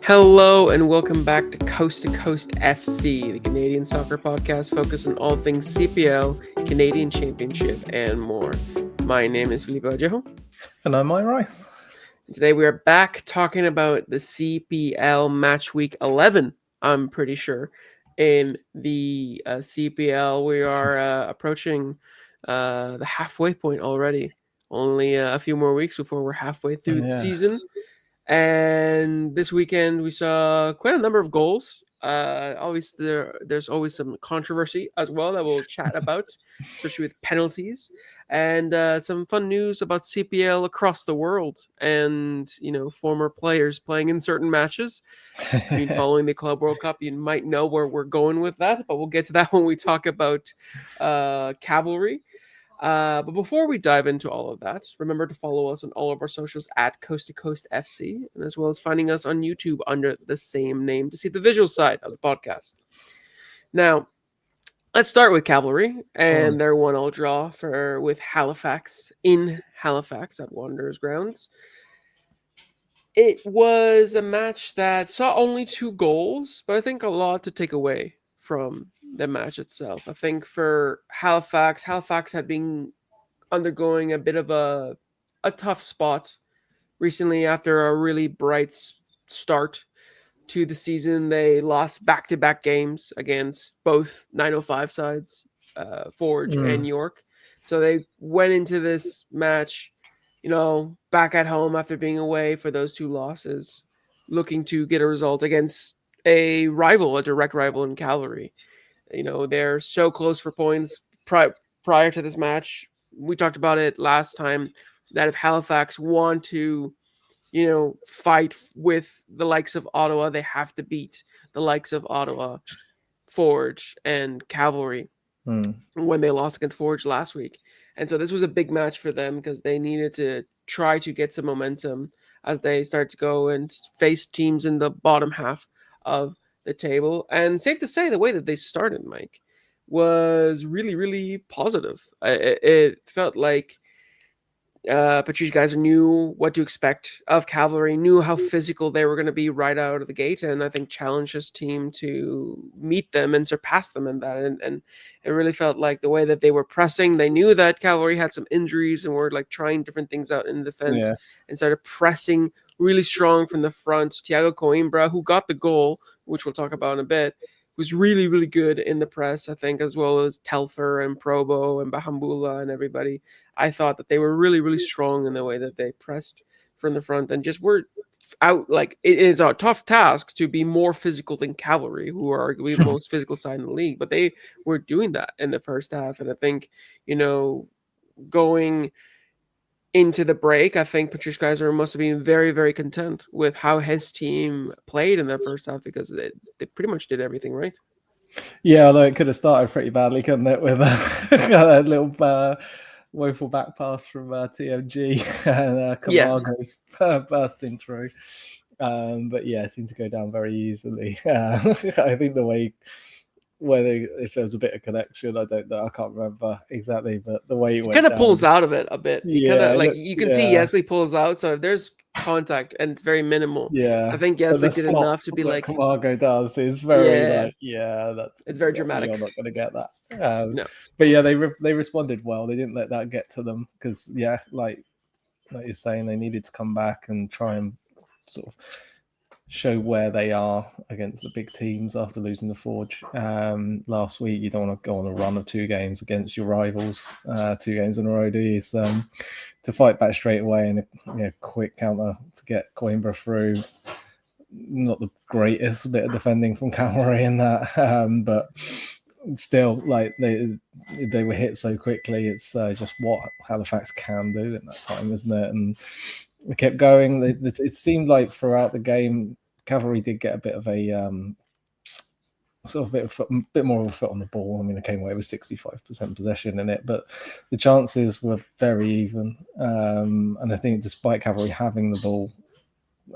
Hello and welcome back to Coast FC, the Canadian soccer podcast focused on all things CPL, Canadian Championship, and more. My name is Felipe and Mike. And I'm Mike Rice. And today we are back talking about the CPL match week 11, I'm pretty sure. In the CPL, we are approaching the halfway point already. Only a few more weeks before we're halfway through the season. And this weekend we saw quite a number of goals. Obviously, there's always some controversy as well that we'll chat about, especially with penalties, and some fun news about CPL across the world, and former players playing in certain matches. I mean, following the Club World Cup, you might know where we're going with that, but we'll get to that when we talk about Cavalry. But before we dive into all of that, remember to follow us on all of our socials at Coast to Coast FC, and as well as finding us on YouTube under the same name to see the visual side of the podcast. Now, let's start with Cavalry and their 1-0 draw with Halifax in Halifax at Wanderers grounds. It was a match that saw only 2 goals, but I think a lot to take away from the match itself. I think for Halifax had been undergoing a bit of a tough spot recently after a really bright start to the season. They lost back-to-back games against both 905 sides, Forge and York. So they went into this match, back at home after being away for those 2 losses, looking to get a result against a direct rival in Cavalry. They're so close for points prior to this match. We talked about it last time that if Halifax want to, fight with the likes of Ottawa, they have to beat the likes of Ottawa, Forge, and Cavalry when they lost against Forge last week. And so this was a big match for them because they needed to try to get some momentum as they start to go and face teams in the bottom half of the table. And safe to say, the way that they started, Mike, was really, really positive. It felt like Patrice Geyser knew what to expect of Cavalry, knew how physical they were going to be right out of the gate, and I think challenged his team to meet them and surpass them in that. And it really felt like the way that they were pressing, they knew that Cavalry had some injuries and were like trying different things out in defense and started pressing really strong from the front. Thiago Coimbra, who got the goal, which we'll talk about in a bit, was really, really good in the press, I think, as well as Telfer and Probo and Bahambula and everybody. I thought that they were really, really strong in the way that they pressed from the front and just were out. Like, it is a tough task to be more physical than Cavalry, who are arguably the most physical side in the league, but they were doing that in the first half. And I think, going into the break, I think Patrice Geyser must have been very, very content with how his team played in that first half because they pretty much did everything right. Yeah, although it could have started pretty badly, couldn't it, with a little woeful back pass from TMG and Camargo's bursting through. But yeah, it seemed to go down very easily. I think the way if there was a bit of connection, I don't know, I can't remember exactly, but the way he kind of pulls out of it a bit. He kind of you can see Yesley pulls out, so if there's contact and it's very minimal, I think Yesley did enough to be like Camargo does is very it's very dramatic. You're not going to get that. No, but yeah, they responded well. They didn't let that get to them because like you're saying, they needed to come back and try and sort of show where they are against the big teams after losing the Forge last week. You don't want to go on a run of 2 games against your rivals, 2 games in a row, do you? So, to fight back straight away and a quick counter to get Coimbra through. Not the greatest bit of defending from Cavalry in that, but still, like they were hit so quickly. It's just what Halifax can do in that time, isn't it? And they kept going. It seemed like throughout the game, Cavalry did get a bit of a bit more of a foot on the ball. I mean, they came away with 65% possession in it, but the chances were very even. And I think despite Cavalry having the ball,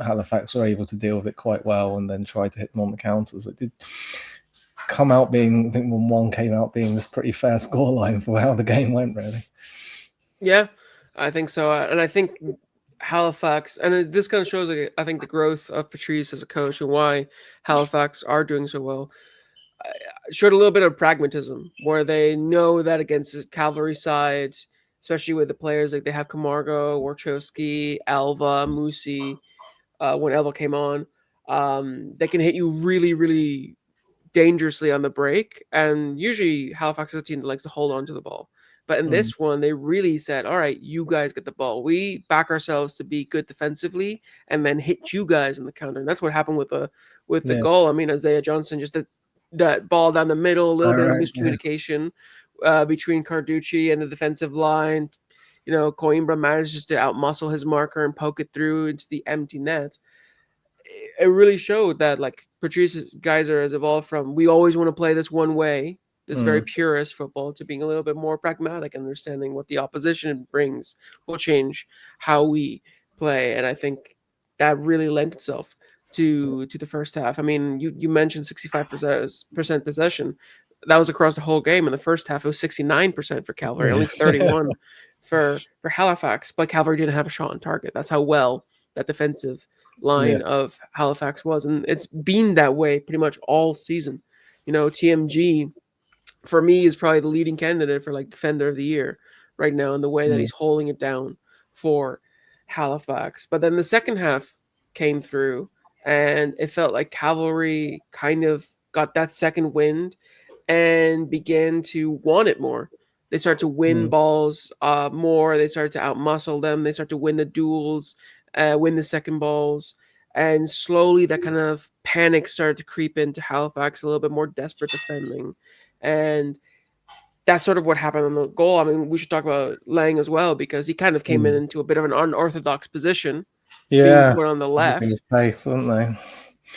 Halifax were able to deal with it quite well and then try to hit them on the counters. It did come out being, I think 1-1 came out being this pretty fair scoreline for how the game went, really. Yeah, I think so. And I think Halifax, and this kind of shows, like, I think, the growth of Patrice as a coach and why Halifax are doing so well. Showed a little bit of pragmatism where they know that against the Cavalry side, especially with the players like they have Camargo, Warchowski, Alva, Musi, when Alva came on, they can hit you really, really dangerously on the break. And usually Halifax is a team that likes to hold on to the ball. But in Mm. this one, they really said, all right, you guys get the ball. We back ourselves to be good defensively and then hit you guys in the counter. And that's what happened with the Yeah. goal. I mean, Isaiah Johnson just did that ball down the middle, a little All bit of right. Yeah. miscommunication between Carducci and the defensive line. Coimbra manages to outmuscle his marker and poke it through into the empty net. It really showed that, like, Patrice's Geyser has evolved from we always want to play this one way, this very Mm. purist football, to being a little bit more pragmatic and understanding what the opposition brings will change how we play. And I think that really lent itself to the first half. I mean, you mentioned 65% possession. That was across the whole game. In the first half, it was 69% for Cavalry, Yeah. only 31 for Halifax. But Cavalry didn't have a shot on target. That's how well that defensive Yeah. line of Halifax was, and it's been that way pretty much all season. TMG for me is probably the leading candidate for, like, defender of the year right now in the way that Mm. he's holding it down for Halifax. But then the second half came through, and it felt like Cavalry kind of got that second wind and began to want it more. They start to win Mm. balls more. They started to outmuscle them. They start to win the duels, win the second balls. And slowly that kind of panic started to creep into Halifax, a little bit more desperate defending. And that's sort of what happened on the goal. I mean, we should talk about Lang as well, because he kind of came in Mm. into a bit of an unorthodox position, being Yeah. put on the Just in left. his face, weren't they?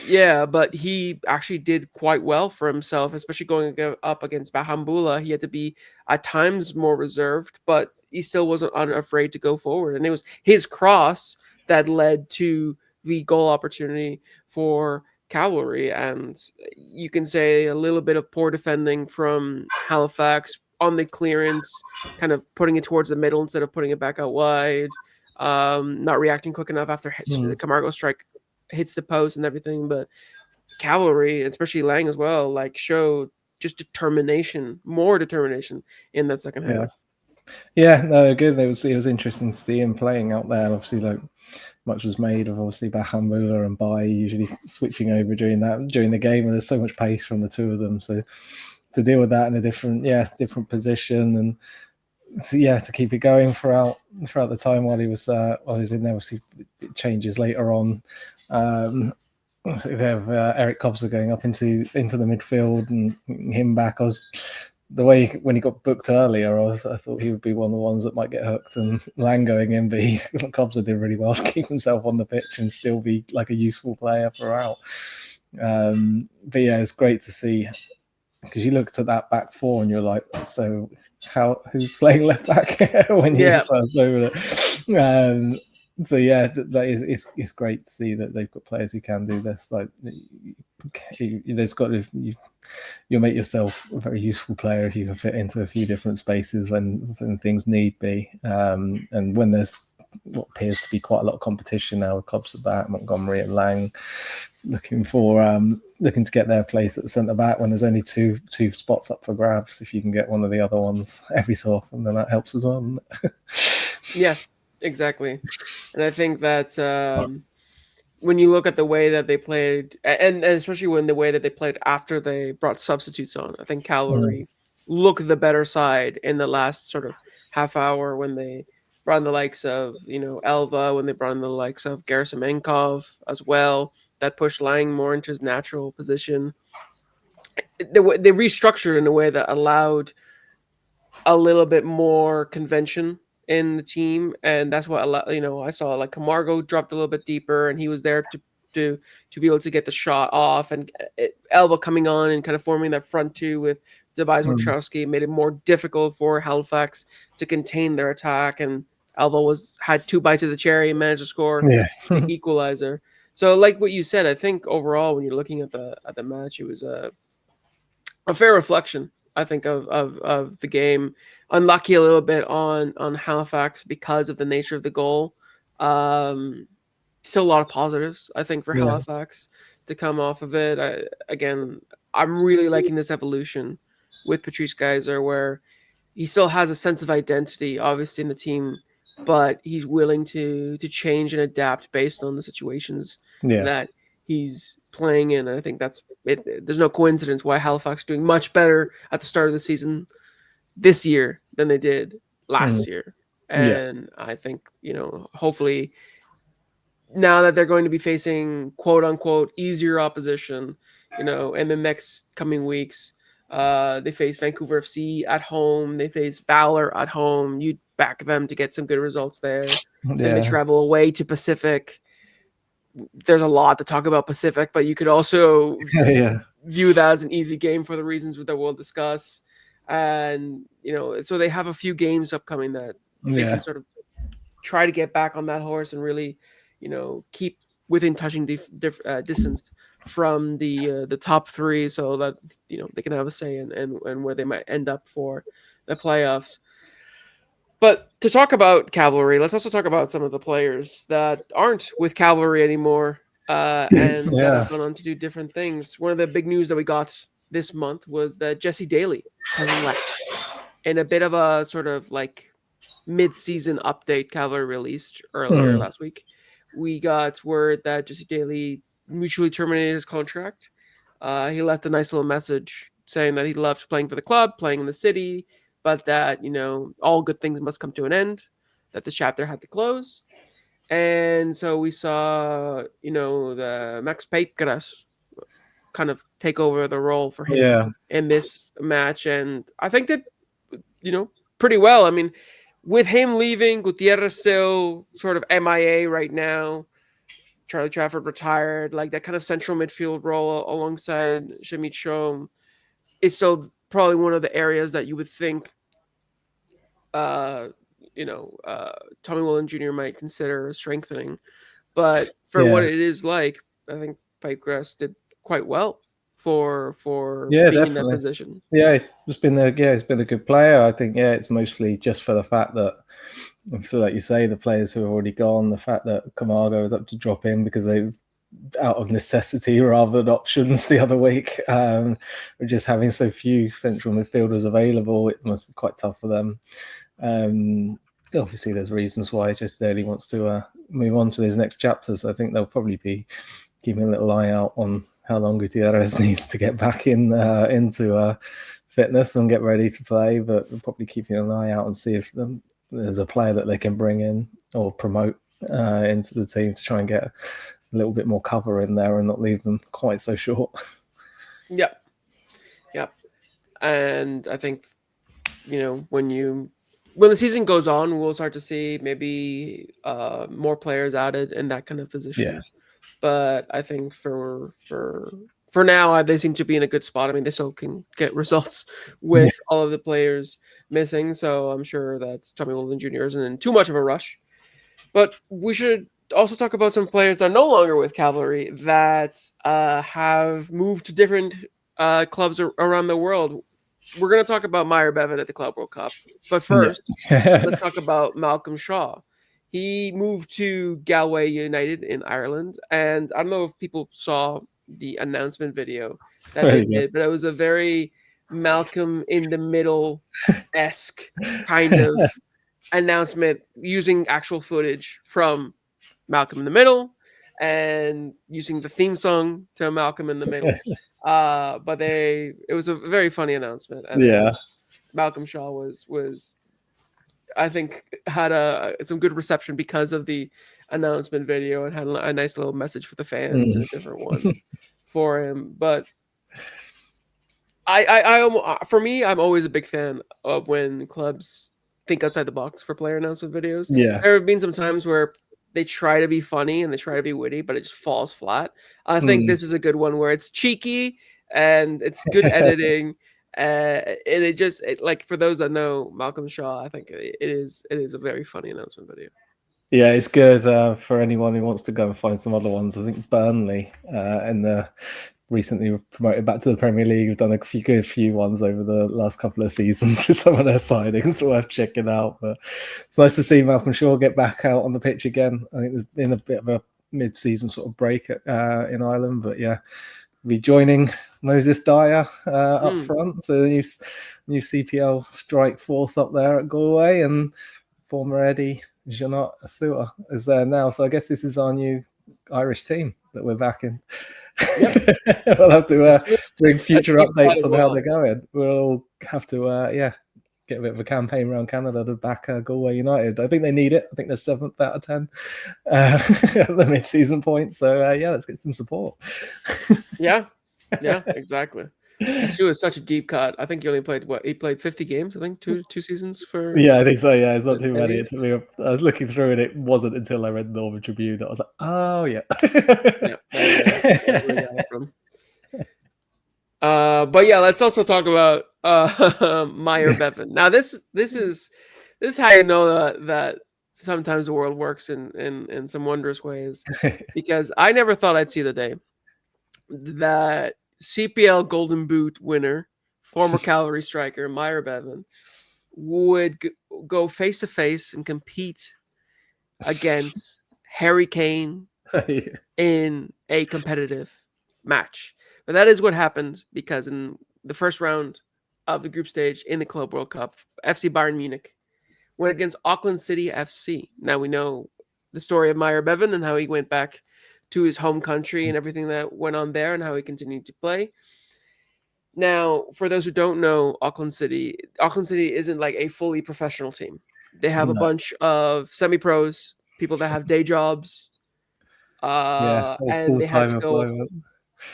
Yeah, but he actually did quite well for himself, especially going up against Bahambula. He had to be at times more reserved, but he still wasn't unafraid to go forward. And it was his cross that led to the goal opportunity for Cavalry. And you can say a little bit of poor defending from Halifax on the clearance, kind of putting it towards the middle instead of putting it back out wide, not reacting quick enough after Mm. Camargo strike hits the post and everything. But Cavalry, especially Lang as well, like, showed just determination, more determination in that second Yeah. half. Yeah, no, they're good. It was interesting to see him playing out there. Obviously, like, much was made of obviously Bahambula and Bai usually switching over during the game, and there's so much pace from the two of them. So to deal with that in a different position, and to keep it going throughout the time while he was in there. Obviously, it changes later on. We have Eric Cobser going up into the midfield and him back. The way when he got booked earlier, I thought he would be one of the ones that might get hooked, and Lang going in, but Cobser did really well to keep himself on the pitch and still be like a useful player throughout. But yeah, it's great to see, because you looked at that back four and you're like, so who's playing left back when you Yeah, first over it? So yeah, that is it's great to see that they've got players who can do this. Like, there's got to you'll make yourself a very useful player if you can fit into a few different spaces when things need be, and when there's what appears to be quite a lot of competition now with Cobbs back, Montgomery and Lang looking to get their place at the centre back when there's only two spots up for grabs. If you can get one of the other ones every so often, then that helps as well. yeah, exactly. And I think that when you look at the way that they played, and especially when the way that they played after they brought substitutes on, I think Cavalry looked the better side in the last sort of half hour when they brought in the likes of, Elva, when they brought in the likes of Gerasimenkov as well, that pushed Lang more into his natural position. They restructured in a way that allowed a little bit more convention in the team, and that's what I saw, like, Camargo dropped a little bit deeper, and he was there to be able to get the shot off, and Elva coming on and kind of forming that front two with Tobias Wachowski made it more difficult for Halifax to contain their attack, and Elva had two bites of the cherry and managed to score Yeah. the equalizer. So, like what you said, I think overall when you're looking at the match, it was a fair reflection, I think, of the game. Unlucky a little bit on Halifax because of the nature of the goal. Still a lot of positives, I think, for Yeah. Halifax to come off of it. Again, I'm really liking this evolution with Patrice Geyser, where he still has a sense of identity, obviously, in the team, but he's willing to change and adapt based on the situations Yeah. that he's playing in. And I think that's it. There's no coincidence why Halifax is doing much better at the start of the season this year than they did last year. Yeah. And I think, hopefully now that they're going to be facing quote unquote easier opposition, in the next coming weeks, they face Vancouver FC at home. They face Valour at home. You back them to get some good results there. Then they Yeah. travel away to Pacific. There's a lot to talk about Pacific, but you could also Yeah. view that as an easy game for the reasons that we'll discuss. And, so they have a few games upcoming that they can Yeah. sort of try to get back on that horse and really, keep within touching distance from the top three, so that they can have a say and where they might end up for the playoffs. But to talk about Cavalry, let's also talk about some of the players that aren't with Cavalry anymore, and that Yeah. have gone on to do different things. One of the big news that we got this month was that Jesse Daly has left in a bit of a sort of like mid-season update Cavalry released earlier last week. We got word that Jesse Daly mutually terminated his contract. He left a nice little message saying that he loves playing for the club, playing in the city, but that, all good things must come to an end, that this chapter had to close. And so we saw, the Max Paikras kind of take over the role for him Yeah. in this match. And I think that, pretty well. I mean, with him leaving, Gutierrez still sort of MIA right now. Charlie Trafford retired. Like that kind of central midfield role alongside Shamit Shom is still probably one of the areas that you would think, uh, Tommy Willen Jr. might consider strengthening. But for what Yeah. it is like, I think Pipegrass did quite well for Yeah, being in that definitely. position. Yeah, he's been a good player. I think it's mostly just for the fact that, so like you say, the players who have already gone, the fact that Camargo is up to drop in because they've out of necessity rather than options the other week. Just having so few central midfielders available, it must be quite tough for them. Obviously, there's reasons why just Daly wants to move on to his next chapters. I think they'll probably be keeping a little eye out on how long Gutierrez needs to get back into fitness and get ready to play, but we're probably keeping an eye out and see if there's a player that they can bring in or promote into the team to try and get a little bit more cover in there and not leave them quite so short. Yep. And I think, when the season goes on, we'll start to see maybe more players added in that kind of position. Yeah. But I think for now, they seem to be in a good spot. I mean, they still can get results with all of the players missing, so I'm sure that Tommy Wilden Jr. isn't in too much of a rush. But we should also talk about some players that are no longer with Cavalry that have moved to different clubs around the world. We're going to talk about Meyer Bevan at the Club World Cup. But first, let's talk about Malcolm Shaw. He moved to Galway United in Ireland. And I don't know if people saw the announcement video that they did, but it was a very Malcolm in the Middle-esque kind of announcement using actual footage from Malcolm in the Middle and using the theme song to Malcolm in the Middle. But it was a very funny announcement. And Malcolm Shaw was I think had some good reception because of the announcement video and had a nice little message for the fans and a different one for him. But for me, I'm always a big fan of when clubs think outside the box for player announcement videos. Yeah. There have been some times where they try to be funny and they try to be witty, but it just falls flat. I think this is a good one where it's cheeky and it's good editing. And like for those that know Malcolm Shaw, I think it is a very funny announcement video. Yeah, it's good for anyone who wants to go and find some other ones. I think Burnley in the recently promoted back to the Premier League. We've done a few ones over the last couple of seasons with some of their signings worth checking out. But it's nice to see Malcolm Shaw get back out on the pitch again. I think there's been a bit of a mid-season sort of break in Ireland, but yeah, rejoining Moses Dyer up front. So the new CPL strike force up there at Galway, and former Eddie Janot Asua is there now. So I guess this is our new Irish team that we're back in. Yep. We'll have to bring future updates on how they're going. We'll have to, get a bit of a campaign around Canada to back Galway United. I think they need it. I think they're 7th out of 10 at the mid-season point. So, let's get some support. Yeah, exactly. Stu is such a deep cut. I think he only played he played 50 games. I think two seasons for. Yeah, I think so. Yeah, it's not too many. It took me. I was looking through and it wasn't until I read the Northern Tribune that I was like, oh yeah. But yeah, let's also talk about Meyer Bevan. Now this is how you know that sometimes the world works in some wondrous ways, because I never thought I'd see the day that CPL Golden Boot winner, former Cavalry striker Meyer Bevan, would go face to face and compete against Harry Kane in a competitive match. But that is what happened, because in the first round of the group stage in the Club World Cup, FC Bayern Munich went against Auckland City FC. Now we know the story of Meyer Bevan and how he went back to his home country and everything that went on there and how he continued to play. Now, for those who don't know, Auckland City isn't like a fully professional team. They have a bunch of semi-pros, people that have day jobs, and they had to go,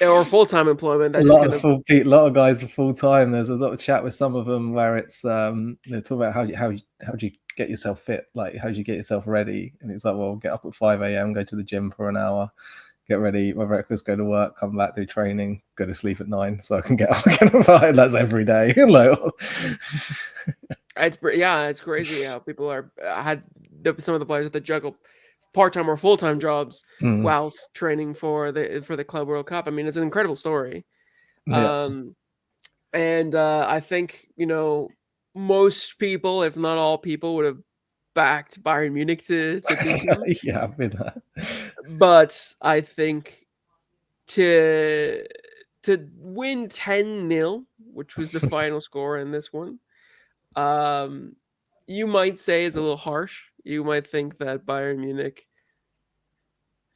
or full-time employment. A lot of guys are full-time. There's a lot of chat with some of them where it's they're talking about how do you get yourself fit, like how do you get yourself ready, and it's like, well, get up at 5 a.m, go to the gym for an hour, get ready, my breakfast, go to work, come back, do training, go to sleep at 9 so I can get up again at 5. That's every day. It's crazy how people are. I had some of the players that juggle part-time or full-time jobs whilst training for the Club World Cup. I mean, it's an incredible story. And I think, most people, if not all people, would have backed Bayern Munich to beat them. Yeah, I've been that. But I think to win 10-0, which was the final score in this one, you might say is a little harsh. You might think that Bayern Munich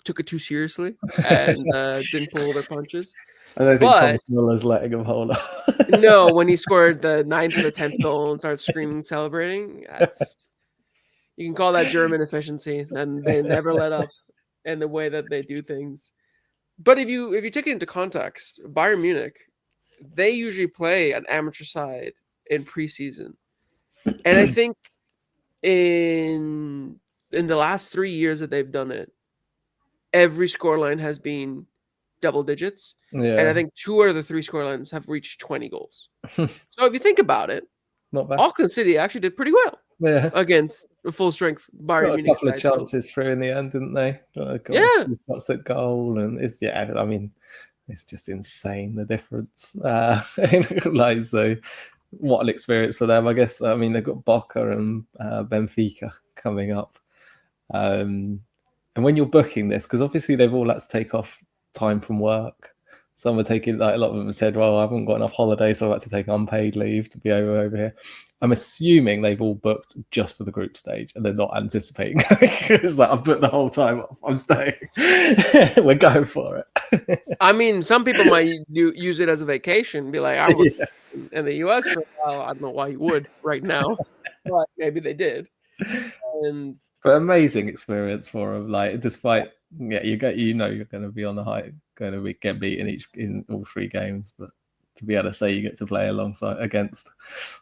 took it too seriously and didn't pull their punches. I don't think Thomas Muller's letting him hold on. No, when he scored the 9th or the 10th goal and started screaming, celebrating, you can call that German efficiency. And they never let up in the way that they do things. But if you take it into context, Bayern Munich, they usually play an amateur side in preseason. And I think in the last 3 years that they've done it, every scoreline has been double digits. Yeah. And I think 2 out of the 3 scorelines have reached 20 goals. So if you think about it, not bad. Auckland City actually did pretty well against a full-strength Bayern Munich. A couple of chances through in the end, didn't they? Shots at goal, and it's it's just insane, the difference. So what an experience for them, I guess. I mean, they've got Boca and Benfica coming up. And when you're booking this, because obviously they've all had to take off time from work. Some are taking, like a lot of them have said, well, I haven't got enough holiday, so I've had to take unpaid leave to be over here. I'm assuming they've all booked just for the group stage and they're not anticipating. It's like, I've booked the whole time off. I'm staying. We're going for it. I mean, some people might use it as a vacation, be like, I'm in the US for a while. I don't know why you would right now, but maybe they did. But amazing experience for them. Like, despite you're going to be on the high, going to get beaten in all 3 games, but to be able to say you get to play alongside against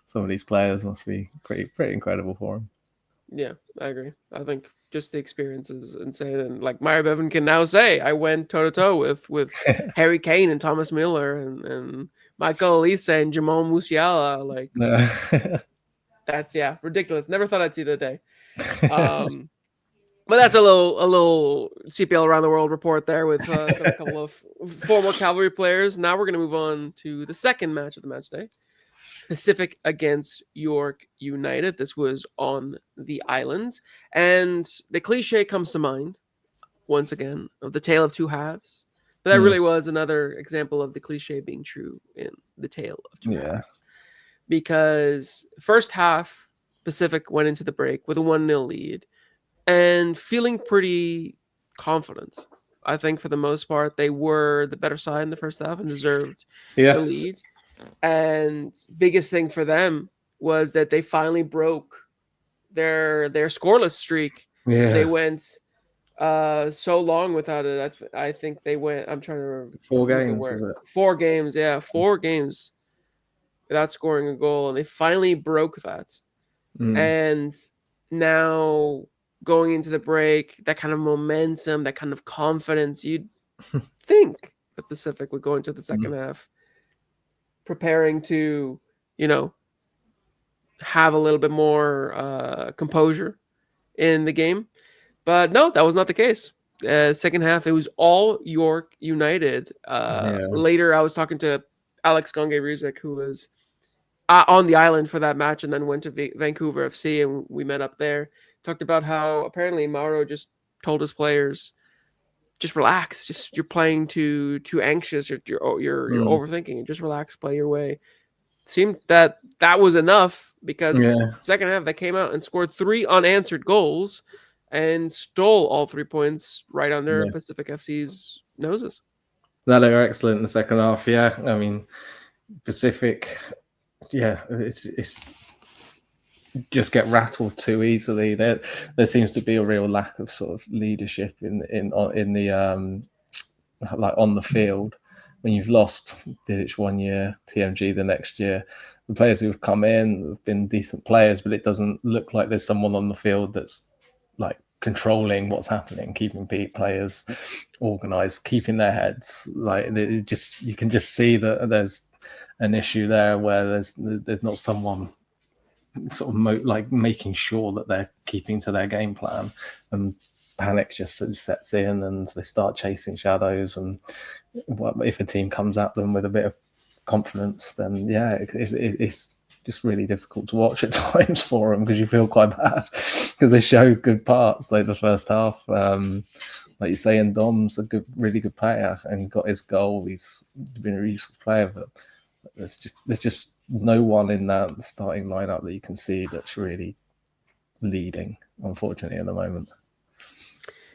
some of these players must be pretty incredible for them. Yeah, I agree. I think just the experience is insane, and like Meyer Bevan can now say, I went toe to toe with Harry Kane and Thomas Müller and Michael Elise and Jamal Musiala. Like, that's ridiculous. Never thought I'd see that day. But that's a little CPL around the world report there with a couple of former Cavalry players. Now we're going to move on to the second match of the match day. Pacific against York United. This was on the island. And the cliche comes to mind, once again, of the tale of two halves. But that really was another example of the cliche being true in the tale of two halves. Because first half, Pacific went into the break with a 1-0 lead and feeling pretty confident. I think for the most part, they were the better side in the first half and deserved the lead. And biggest thing for them was that they finally broke their scoreless streak. They went so long without it. I think they went. I'm trying to 4 games. Is it? 4 games? Yeah, 4 games without scoring a goal, and they finally broke that. And now going into the break, that kind of momentum, that kind of confidence, you'd think the Pacific would go into the second half preparing to, have a little bit more composure in the game. But no, that was not the case. Second half, it was all York United. Later, I was talking to Alex Gonge-Ruzek, who was on the island for that match and then went to Vancouver FC, and we met up there. Talked about how apparently Mauro just told his players, just relax. Just you're playing too anxious. You're overthinking. Just relax, play your way. Seemed that was enough because second half they came out and scored 3 unanswered goals and stole all 3 points right under Pacific FC's noses. No, they were excellent in the second half. Yeah, I mean, Pacific. Yeah, it's just get rattled too easily. There seems to be a real lack of sort of leadership in the like on the field. When you've lost Didic 1 year, TMG the next year, the players who've come in have been decent players, but it doesn't look like there's someone on the field that's like controlling what's happening, keeping players organized, keeping their heads. Like you can just see that there's an issue there where there's not someone sort of like making sure that they're keeping to their game plan, and panic just sort of sets in and they start chasing shadows. And if a team comes at them with a bit of confidence, then it's just really difficult to watch at times for them because you feel quite bad because they show good parts like the first half. Like you say, and Dom's a really good player and got his goal. He's been a useful player, but there's just no one in that starting lineup that you can see that's really leading, unfortunately, at the moment.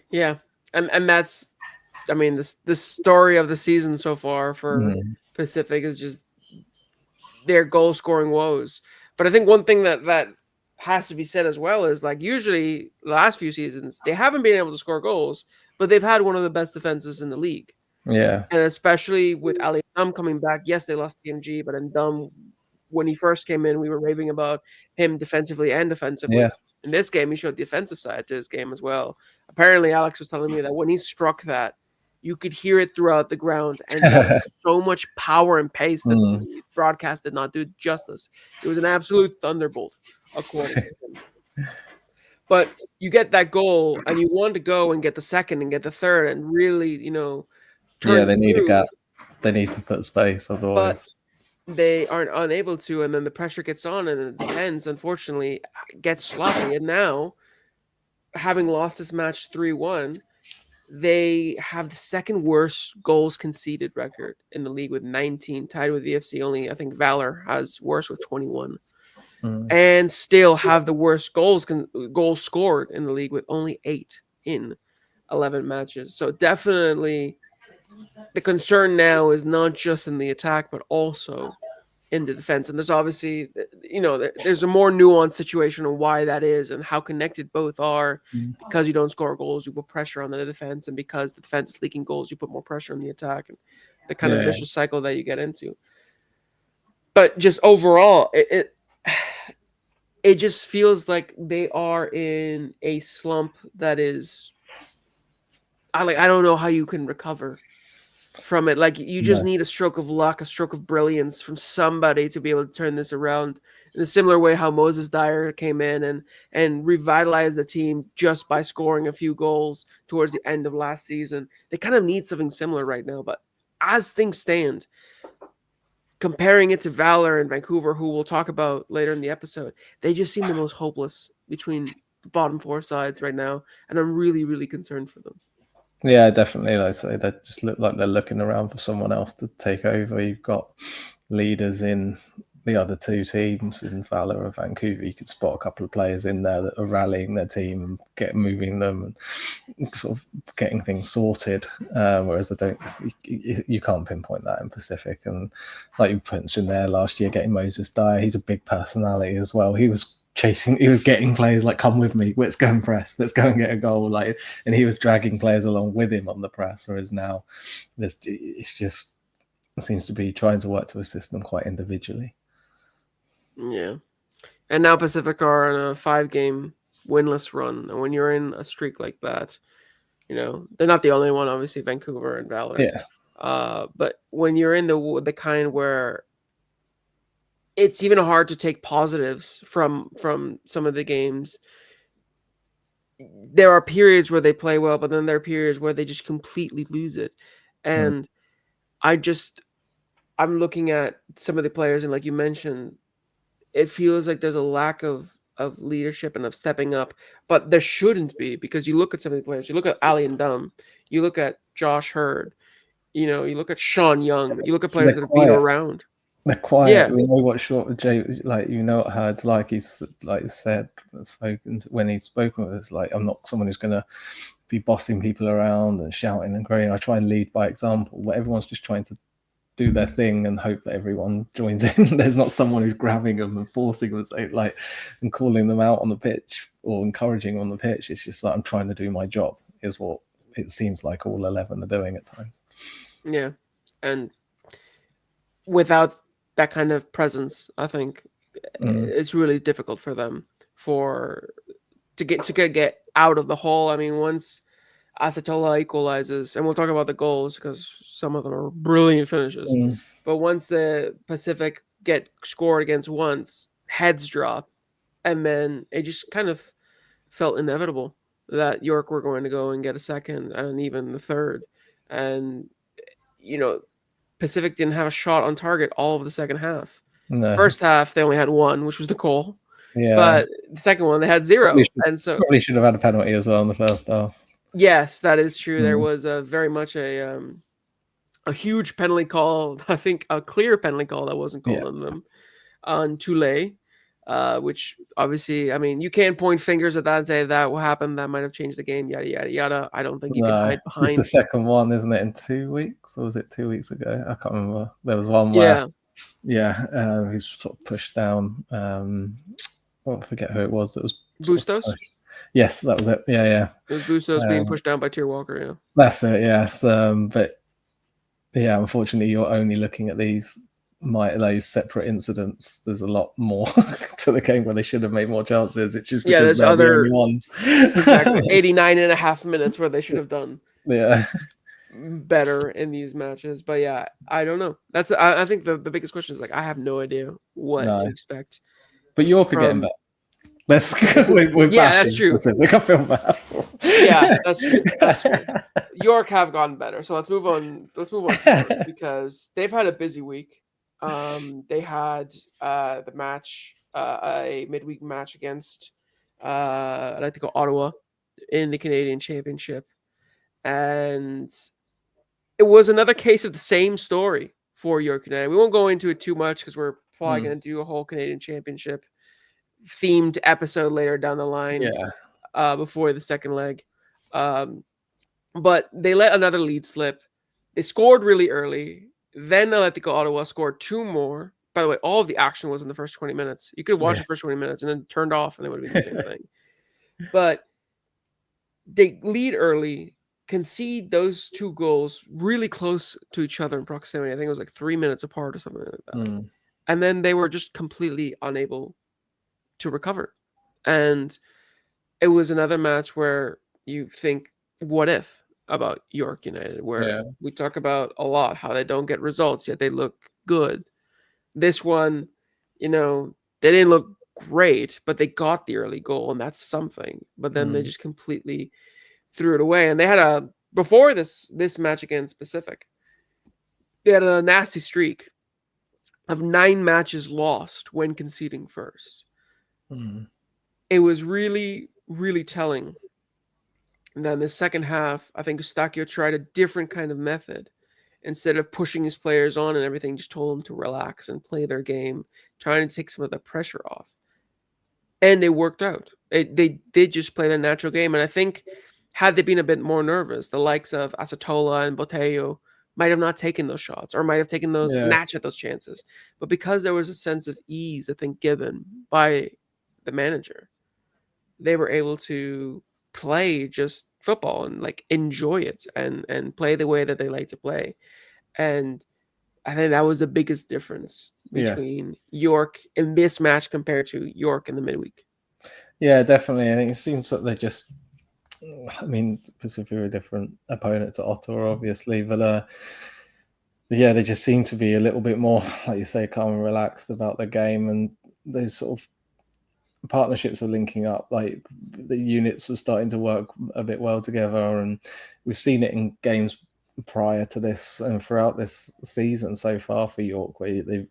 Yeah, and that's, I mean, the story of the season so far for Pacific is just their goal scoring woes. But I think one thing that has to be said as well is, like, usually the last few seasons they haven't been able to score goals, but they've had one of the best defenses in the league. Yeah, and especially with Ali Dum coming back. Yes, they lost TMG, but in Dum, when he first came in, we were raving about him defensively and offensively. Yeah. In this game, he showed the offensive side to his game as well. Apparently, Alex was telling me that when he struck that, you could hear it throughout the ground, and there was so much power and pace that the broadcast did not do justice. It was an absolute thunderbolt, according to him. But you get that goal, and you want to go and get the second and get the third, and really, turn they need through. a gap. They need to put space, otherwise. But they aren't unable to, and then the pressure gets on, and the defense, unfortunately, gets sloppy. And now, having lost this match 3-1, they have the second worst goals conceded record in the league with 19, tied with VFC. Only, I think, Valour has worse with 21. And still have the worst goals scored in the league with only 8 in 11 matches. So definitely the concern now is not just in the attack, but also in the defense. And there's obviously, there's a more nuanced situation on why that is and how connected both are. Because you don't score goals, you put pressure on the defense. And because the defense is leaking goals, you put more pressure on the attack, and the kind of vicious cycle that you get into. But just overall, it just feels like they are in a slump that is, I don't know how you can recover from it. Like, you just need a stroke of luck, a stroke of brilliance from somebody to be able to turn this around. in a similar way how Moses Dyer came in and revitalized the team just by scoring a few goals towards the end of last season. They kind of need something similar right now. But as things stand, comparing it to Valour and Vancouver, who we'll talk about later in the episode, they just seem the most hopeless between the bottom four sides right now, and I'm really, really concerned for them. Yeah, definitely. Like I say, they just look like they're looking around for someone else to take over. You've got leaders in the other two teams in Valour and Vancouver. You could spot a couple of players in there that are rallying their team and moving them and sort of getting things sorted. Whereas you can't pinpoint that in Pacific. And like you mentioned there last year, getting Moses Dyer, he's a big personality as well. He was getting players like, come with me, let's go and press, let's go and get a goal, like, and he was dragging players along with him on the press. Whereas now it seems to be trying to work to assist them quite individually. Yeah. And now Pacific are on a 5-game winless run, and when you're in a streak like that, they're not the only one, obviously, Vancouver and Valour. Yeah. But when you're in the kind where it's even hard to take positives from some of the games, there are periods where they play well, but then there are periods where they just completely lose it. And I'm looking at some of the players, and like you mentioned, it feels like there's a lack of leadership and of stepping up, but there shouldn't be, because you look at some of the players, you look at Ali and Dunn, you look at Josh Hurd, you look at Sean Young, you look at players that have been around. They're quiet. Yeah. We know what Jay, like, what Hurd's like. He's like said, when he's spoken with us, like, I'm not someone who's going to be bossing people around and shouting and growing. I try and lead by example, but everyone's just trying to do their thing and hope that everyone joins in. There's not someone who's grabbing them and forcing them, like, and calling them out on the pitch or encouraging them on the pitch. It's just like, I'm trying to do my job, is what it seems like all 11 are doing at times. Yeah. And without that kind of presence, I think it's really difficult for them to get out of the hole. I mean, once Asatola equalizes, and we'll talk about the goals because some of them are brilliant finishes, but once the Pacific get scored against once, heads drop, and then it just kind of felt inevitable that York were going to go and get a second and even the third. And Pacific didn't have a shot on target all of the second half. No. First half, they only had one, which was the goal. Yeah. But the second one, they had zero. Probably should have had a penalty as well in the first half. Yes, that is true. There was very much a huge penalty call. I think a clear penalty call that wasn't called on them on Toulé, which obviously, I mean, you can't point fingers at that and say that what happened, that might have changed the game, yada yada yada. I don't think you can hide behind. It's the second one, isn't it? In 2 weeks, or was it 2 weeks ago? I can't remember. There was one where, he sort of pushed down. I forget who it was. It was Bustos. Yes, that was it. Yeah. It was Bustos being pushed down by Tier Walker. Yeah, that's it. Yes, but yeah, unfortunately, you're only looking at those separate incidents. There's a lot more to the game where they should have made more chances. It's just because there's other the ones. Exactly 89.5 minutes where they should have done better in these matches. But yeah, I don't know. That's I think the biggest question is, like, I have no idea what to expect. But York are getting better. Let's we're that's true. I feel bad. Yeah, that's true. That's true. York have gotten better. So let's move on. Because they've had a busy week. They had the match, a midweek match against Atletico Ottawa in the Canadian Championship, and it was another case of the same story for York United. We won't go into it too much because we're probably going to do a whole Canadian Championship themed episode later down the line, before the second leg. But they let another lead slip. They scored really early. Then Atletico Ottawa scored two more. By the way, all of the action was in the first 20 minutes. You could have watched the first 20 minutes and then turned off, and it would have been the same thing. But they lead early, concede those two goals really close to each other in proximity. I think it was like 3 minutes apart or something like that. And then they were just completely unable to recover. And it was another match where you think, what if, about York United, where we talk about a lot how they don't get results, yet they look good. This one, They didn't look great, but they got the early goal, and that's something. But then they Mm. just completely threw it away. And they had before this match against Pacific, they had a nasty streak of 9 matches lost when conceding first. Mm. It was really, really telling. And then the second half, I think Eustachio tried a different kind of method. Instead of pushing his players on and everything, just told them to relax and play their game, trying to take some of the pressure off. And it worked out. They did just play their natural game. And I think had they been a bit more nervous, the likes of Asatola and Botello might have not taken those shots or might have taken those Yeah. snatch at those chances. But because there was a sense of ease, I think, given by the manager, they were able to play just football and like enjoy it and play the way that they like to play. And I think that was the biggest difference Yeah. between York in this match compared to York in the midweek. Yeah, definitely. I think it seems that they're just. I mean, Pacific are a different opponent to Ottawa, obviously, but yeah, they just seem to be a little bit more, like you say, calm and relaxed about the game, and those sort of partnerships were linking up. Like the units were starting to work a bit well together, and we've seen it in games prior to this and throughout this season so far for York, where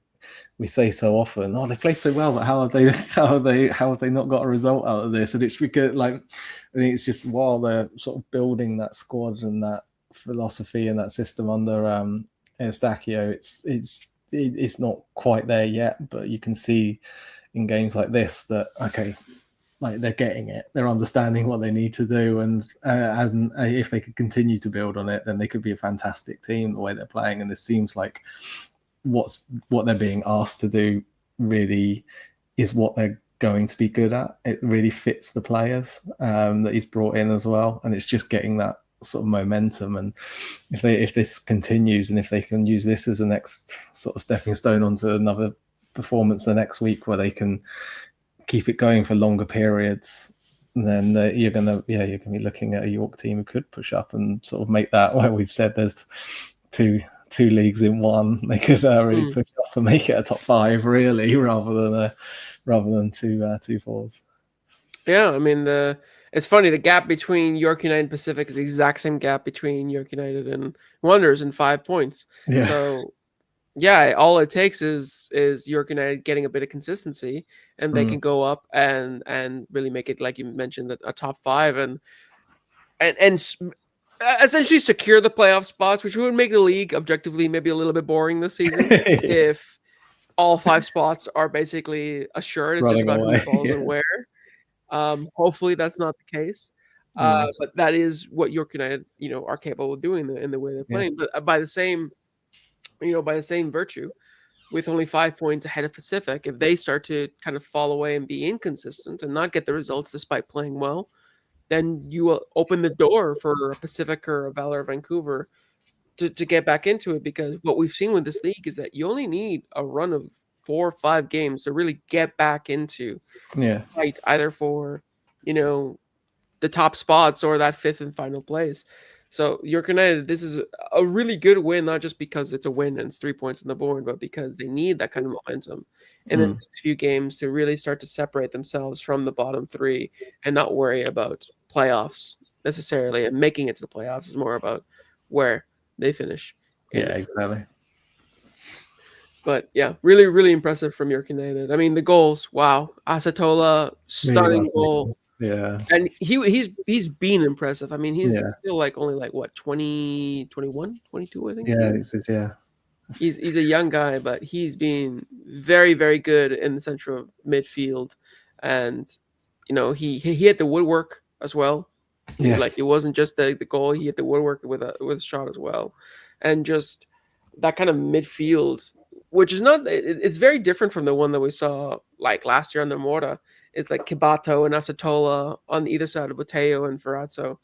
we say so often, oh, they play so well, but how have they not got a result out of this? And it's because, like, I think it's just while they're sort of building that squad and that philosophy and that system under Eustachio, it's not quite there yet, but you can see in games like this that okay, like they're getting it, they're understanding what they need to do, and if they could continue to build on it, then they could be a fantastic team the way they're playing. And this seems like what they're being asked to do really is what they're going to be good at. It really fits the players that he's brought in as well, and it's just getting that sort of momentum. And if this continues, and if they can use this as a next sort of stepping stone onto another performance the next week where they can keep it going for longer periods, then you're gonna be looking at a York team who could push up and sort of make that, where we've said there's two leagues in one. They could really push off and make it a top 5, really, rather than two fours. Yeah, I mean it's funny, the gap between York United and Pacific is the exact same gap between York United and Wanderers in 5 points. Yeah. So yeah, all it takes is York United getting a bit of consistency, and they can go up and really make it, like you mentioned, a top 5 and essentially secure the playoff spots, which would make the league objectively maybe a little bit boring this season if all 5 spots are basically assured. It's just about who falls and where. Hopefully that's not the case. But that is what York United, are capable of doing in the way they're playing. But by the same virtue, with only 5 points ahead of Pacific, if they start to kind of fall away and be inconsistent and not get the results despite playing well, then you will open the door for a Pacific or a Valour Vancouver to get back into it. Because what we've seen with this league is that you only need a run of 4 or 5 games to really get back into fight, either for, the top spots or that 5th and final place. So York United, this is a really good win, not just because it's a win and it's 3 points on the board, but because they need that kind of momentum in the next few games to really start to separate themselves from the bottom 3 and not worry about playoffs necessarily. And making it to the playoffs is more about where they finish. Yeah, exactly. But yeah, really, really impressive from York United. I mean, the goals, wow. Asatola, stunning goal. Yeah. And he's been impressive. I mean, he's still only what, 20, 21, 22, I think. Yeah, He's a young guy, but he's been very, very good in the central midfield. And he hit the woodwork as well. It wasn't just the goal, he hit the woodwork with a shot as well. And just that kind of midfield, which is not, it's very different from the one that we saw last year on the Morta. It's like Kibato and Asatola on either side of Botello and Ferrazzo.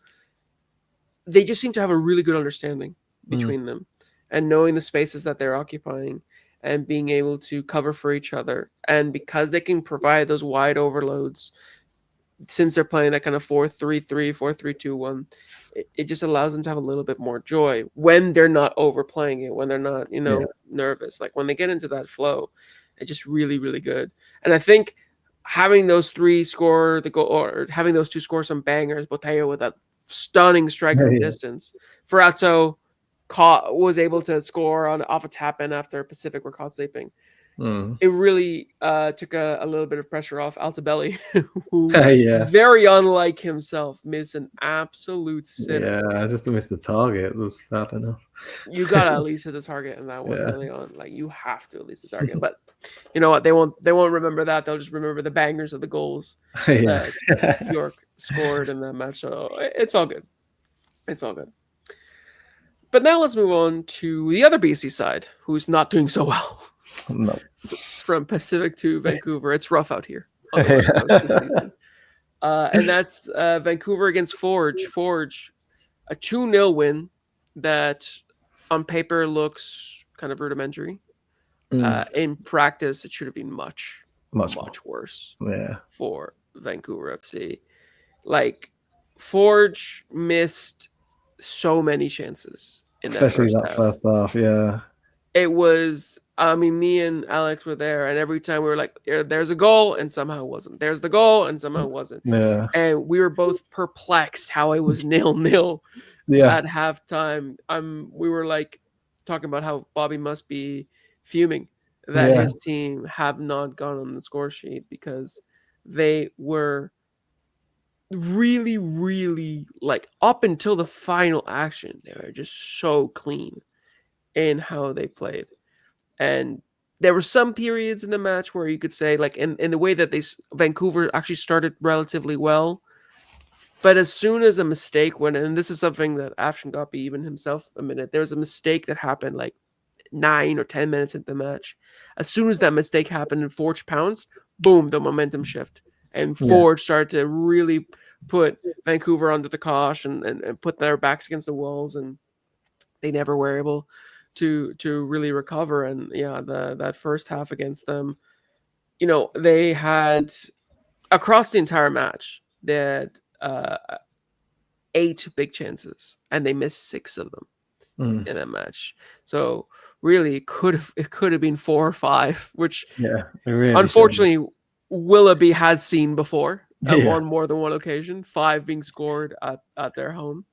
They just seem to have a really good understanding between them, and knowing the spaces that they're occupying and being able to cover for each other. And because they can provide those wide overloads, since they're playing that kind of 4-3-3, 4-3-2-1, it just allows them to have a little bit more joy when they're not overplaying it, when they're not, nervous. Like when they get into that flow, just really, really good. And I think having those three score the goal, or having those two score some bangers, Botella with that stunning strike from distance. Ferrazzo was able to score off a tap in after Pacific were caught sleeping. It really took a little bit of pressure off Altobelli, who very unlike himself missed an absolute sitter. Yeah, just to miss the target was bad enough. You gotta at least hit the target in that one early on. Like, you have to at least hit the target. But you know what? They won't remember that. They'll just remember the bangers of the goals that York scored in that match. So it's all good. It's all good. But now let's move on to the other BC side, who's not doing so well. No. From Pacific to Vancouver, it's rough out here on the West Coast this season. And that's Vancouver against Forge. Forge, a 2-0 win that on paper looks kind of rudimentary. In practice, it should have been much worse for Vancouver FC. Like, Forge missed so many chances in especially that first half. Yeah, it was. I mean, me and Alex were there, and every time we were like, "There's a goal," and somehow it wasn't. There's the goal, and somehow it wasn't. Yeah, and we were both perplexed how it was 0-0 at halftime. We were like talking about how Bobby must be fuming that his team have not gone on the score sheet, because they were really, really, like, up until the final action, they were just so clean in how they played. And there were some periods in the match where you could say, like, in the way that Vancouver actually started relatively well, but as soon as a mistake went, and this is something that Afshin Gopi even himself admitted, there was a mistake that happened like 9 or 10 minutes into the match. As soon as that mistake happened and Forge pounced, boom, the momentum shift. And Forge started to really put Vancouver under the cosh and put their backs against the walls, and they never were able to really recover. And that first half against them, they had, across the entire match, they had 8 big chances, and they missed 6 of them in that match. So really, it could have been 4 or 5, which really unfortunately Willoughby has seen before on more than one occasion, 5 being scored at their home.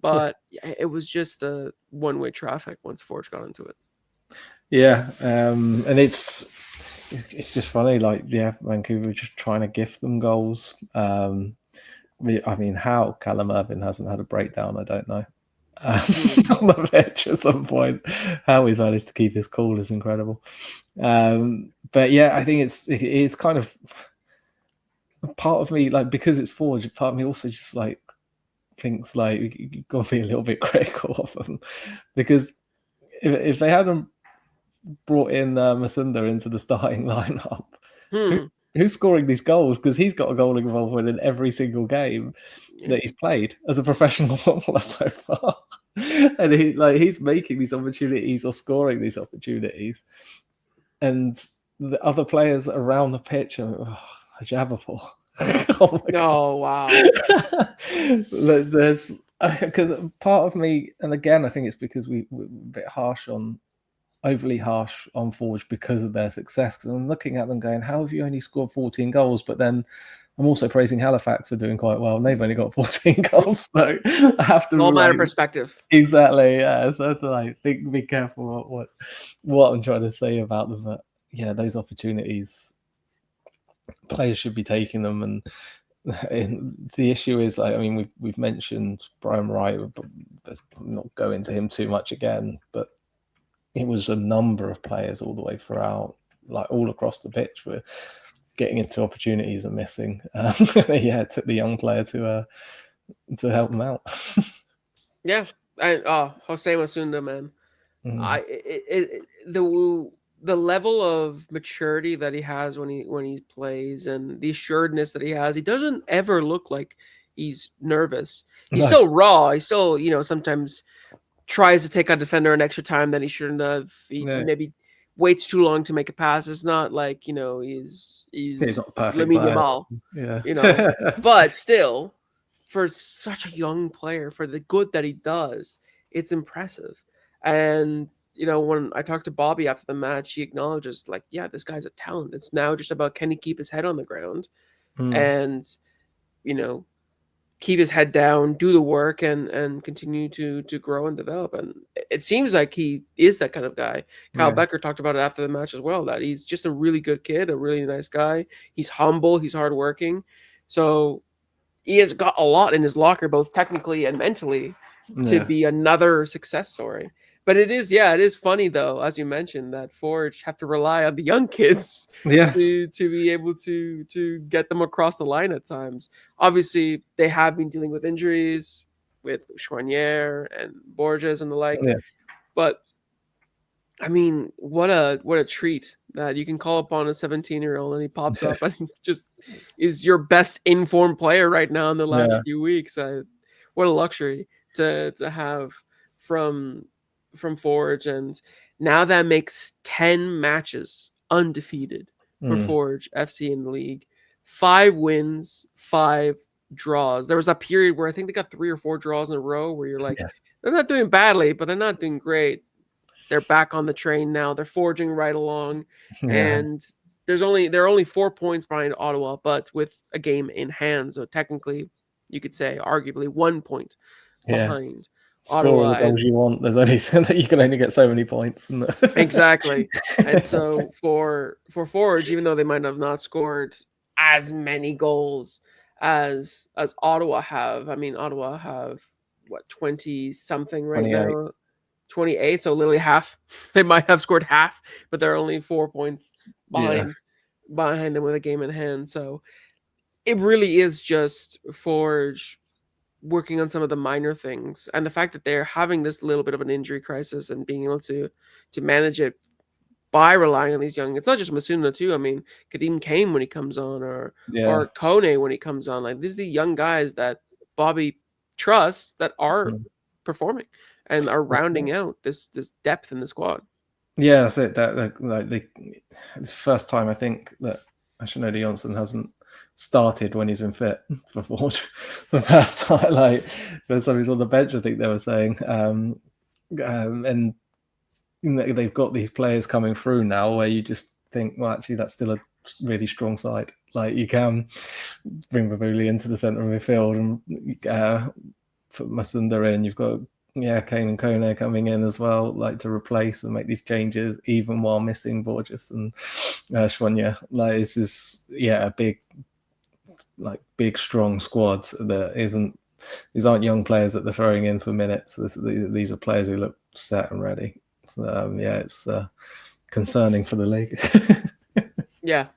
But it was just a one-way traffic once Forge got into it. Yeah, and it's just funny, like, Vancouver just trying to gift them goals. I mean, how Callum Irvin hasn't had a breakdown, I don't know. On the pitch at some point, how he's managed to keep his cool is incredible. But yeah, I think it's kind of part of me, like, because it's Forge, part of me also just like thinks like you've got to be a little bit critical of them, because if they hadn't brought in Massunda into the starting lineup, who's scoring these goals? Because he's got a goal involvement in every single game that he's played as a professional footballer so far, and he's making these opportunities or scoring these opportunities, and the other players around the pitch are a Jabberful. Oh wow. There's, because part of me, and again I think it's because we're a bit overly harsh on Forge because of their success, because I'm looking at them going, how have you only scored 14 goals? But then I'm also praising Halifax for doing quite well, and they've only got 14 goals, so I have to all matter perspective. Exactly, yeah. So to be careful what I'm trying to say about them. But yeah, those opportunities, players should be taking them. And the issue is, I mean, we've mentioned Brian Wright, but I'm not go into him too much again, but it was a number of players all the way throughout, like all across the pitch, were getting into opportunities and missing. It took the young player to help them out. Hoce Massunda, man. The level of maturity that he has when he plays, and the assuredness that he has, he doesn't ever look like he's nervous. He's still raw. He still, sometimes tries to take a defender an extra time than he shouldn't have. He maybe waits too long to make a pass. It's not like, he's not perfect Lamine Yamal, but still, for such a young player, for the good that he does, it's impressive. And when I talked to Bobby after the match, he acknowledges like, yeah, this guy's a talent. It's now just about can he keep his head on the ground and keep his head down, do the work, and continue to grow and develop. And it seems like he is that kind of guy. Kyle Yeah. Becker talked about it after the match as well, that he's just a really good kid, a really nice guy. He's humble, he's hardworking. So he has got a lot in his locker, both technically and mentally, to Yeah. be another success story. But it is funny though, as you mentioned, that Forge have to rely on the young kids Yeah. to be able to get them across the line at times. Obviously, they have been dealing with injuries with Chouanier and Borges and the like, Yeah. but I mean, what a treat that you can call upon a 17-year-old and he pops Yeah. up and just is your best informed player right now in the last Yeah. few weeks. What a luxury to have from Forge, and now that makes 10 matches undefeated for Forge FC in the league. 5 wins, 5 draws. There was a period where I think they got 3 or 4 draws in a row where you're like, Yeah. they're not doing badly, but they're not doing great. They're back on the train now. They're forging right along, Yeah. and they're only 4 points behind Ottawa, but with a game in hand. So technically, you could say arguably 1 point Yeah. behind Score Ottawa. the goals you want. There's only that you can only get so many points. Exactly. And so for Forge, even though they might have not scored as many goals as Ottawa have, I mean Ottawa have what 20 something right 28. now. 28, so literally half. They might have scored half, but they're only 4 points Yeah. behind them with a game in hand. So it really is just Forge working on some of the minor things, and the fact that they're having this little bit of an injury crisis and being able to manage it by relying on these young. It's not just Massunda too. I mean, Kadeem Kane when he comes on, or Yeah. Kone when he comes on. Like these are the young guys that Bobby trusts that are performing and are rounding out this depth in the squad. Yeah, that's it. It's the first time I think that Ashinodi Johnson hasn't started when he's been fit for Forge. The first time, like first time he's on the bench, I think they were saying, and they've got these players coming through now where you just think, well, actually, that's still a really strong side. Like you can bring Bavuli into the centre of midfield and put Massunda in. You've got Kane and Kone coming in as well, like to replace and make these changes, even while missing Borges and Chouanier. Like this is a big strong squad that isn't. These aren't young players that they're throwing in for minutes. These are players who look set and ready. So, it's concerning for the league. Yeah,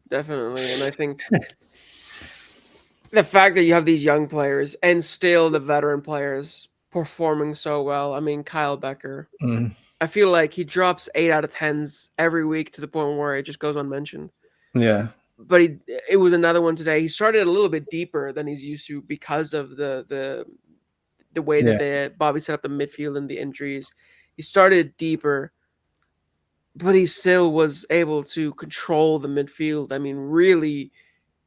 definitely. And I think the fact that you have these young players and still the veteran players performing so well. I mean, Kyle Becker. I feel like he drops 8 out of 10s every week to the point where it just goes unmentioned. Yeah. But it was another one today. He started a little bit deeper than he's used to because of the way that Bobby set up the midfield and the injuries. He started deeper, but he still was able to control the midfield. I mean, really,